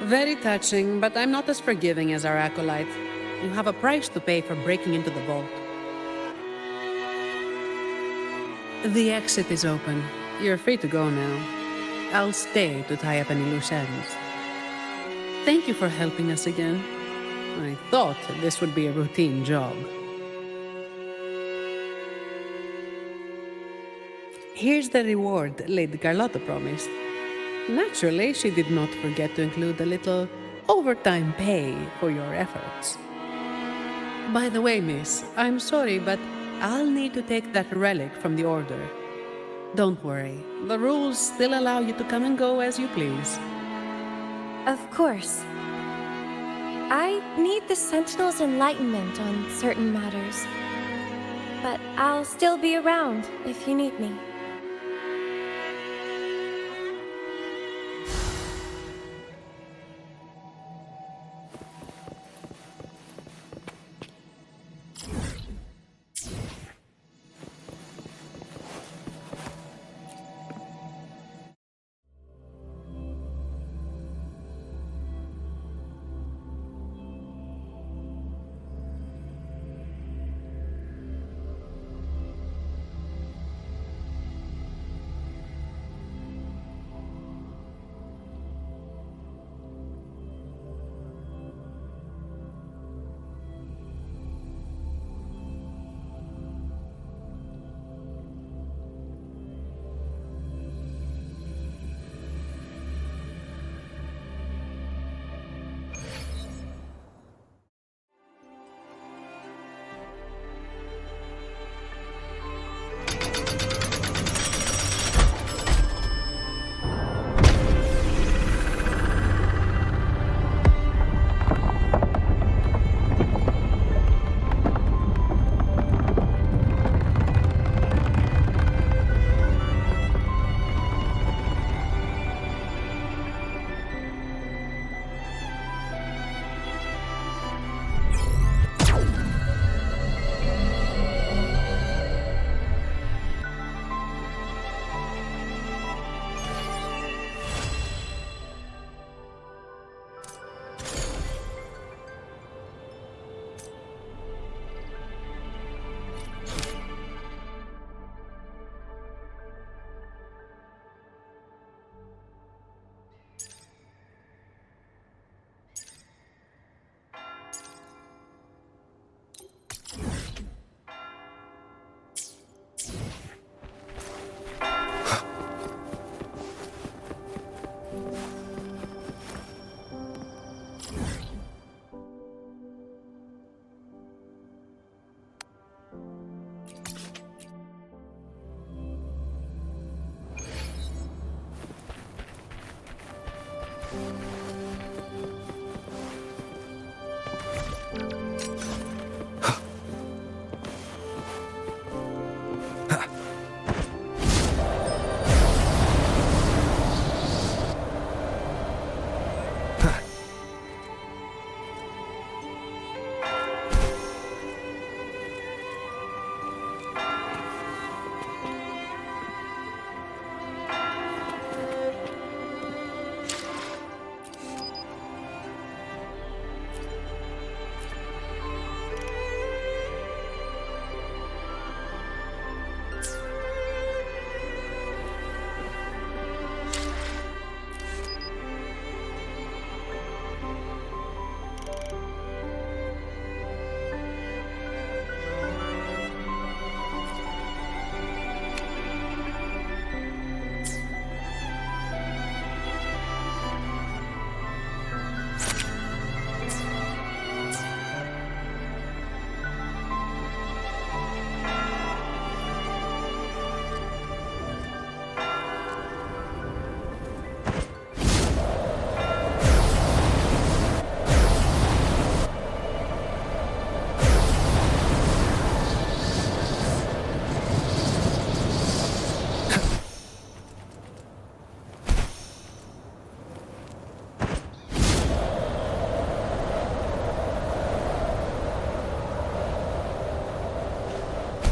Very touching, but I'm not as forgiving as our acolyte. You have a price to pay for breaking into the vault. The exit is open. You're free to go now. I'll stay to tie up any loose ends. Thank you for helping us again. I thought this would be a routine job. Here's the reward Lady Carlotta promised. Naturally, she did not forget to include a little overtime pay for your efforts. By the way, miss, I'm sorry, but I'll need to take that relic from the Order. Don't worry. The rules still allow you to come and go as you please. Of course. I need the Sentinel's enlightenment on certain matters. But I'll still be around if you need me.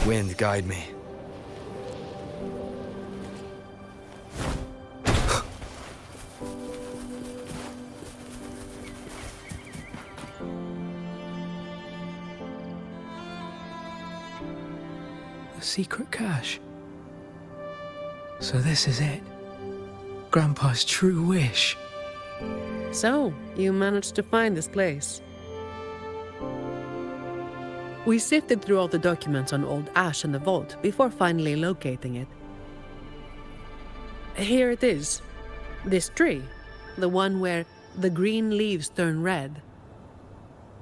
Wind, guide me. The secret cache. So this is it. Grandpa's true wish. So, you managed to find this place. We sifted through all the documents on Old Ash in the vault before finally locating it. Here it is. This tree. The one where the green leaves turn red.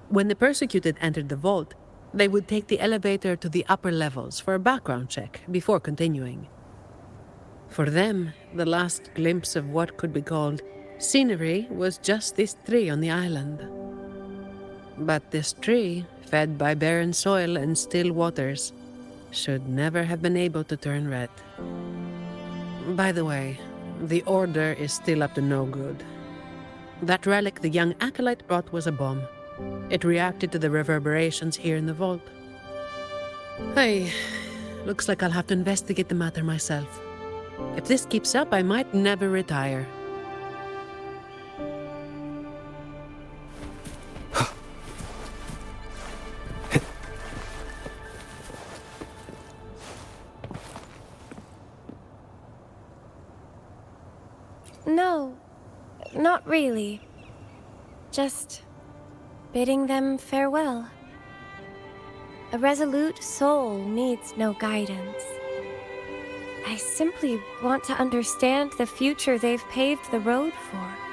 When the persecuted entered the vault, they would take the elevator to the upper levels for a background check before continuing. For them, the last glimpse of what could be called scenery was just this tree on the island. But this tree, fed by barren soil and still waters, should never have been able to turn red. By the way, the Order is still up to no good. That relic the young acolyte brought was a bomb. It reacted to the reverberations here in the vault. Hey, looks like I'll have to investigate the matter myself. If this keeps up, I might never retire. No, not really. Just bidding them farewell. A resolute soul needs no guidance. I simply want to understand the future they've paved the road for.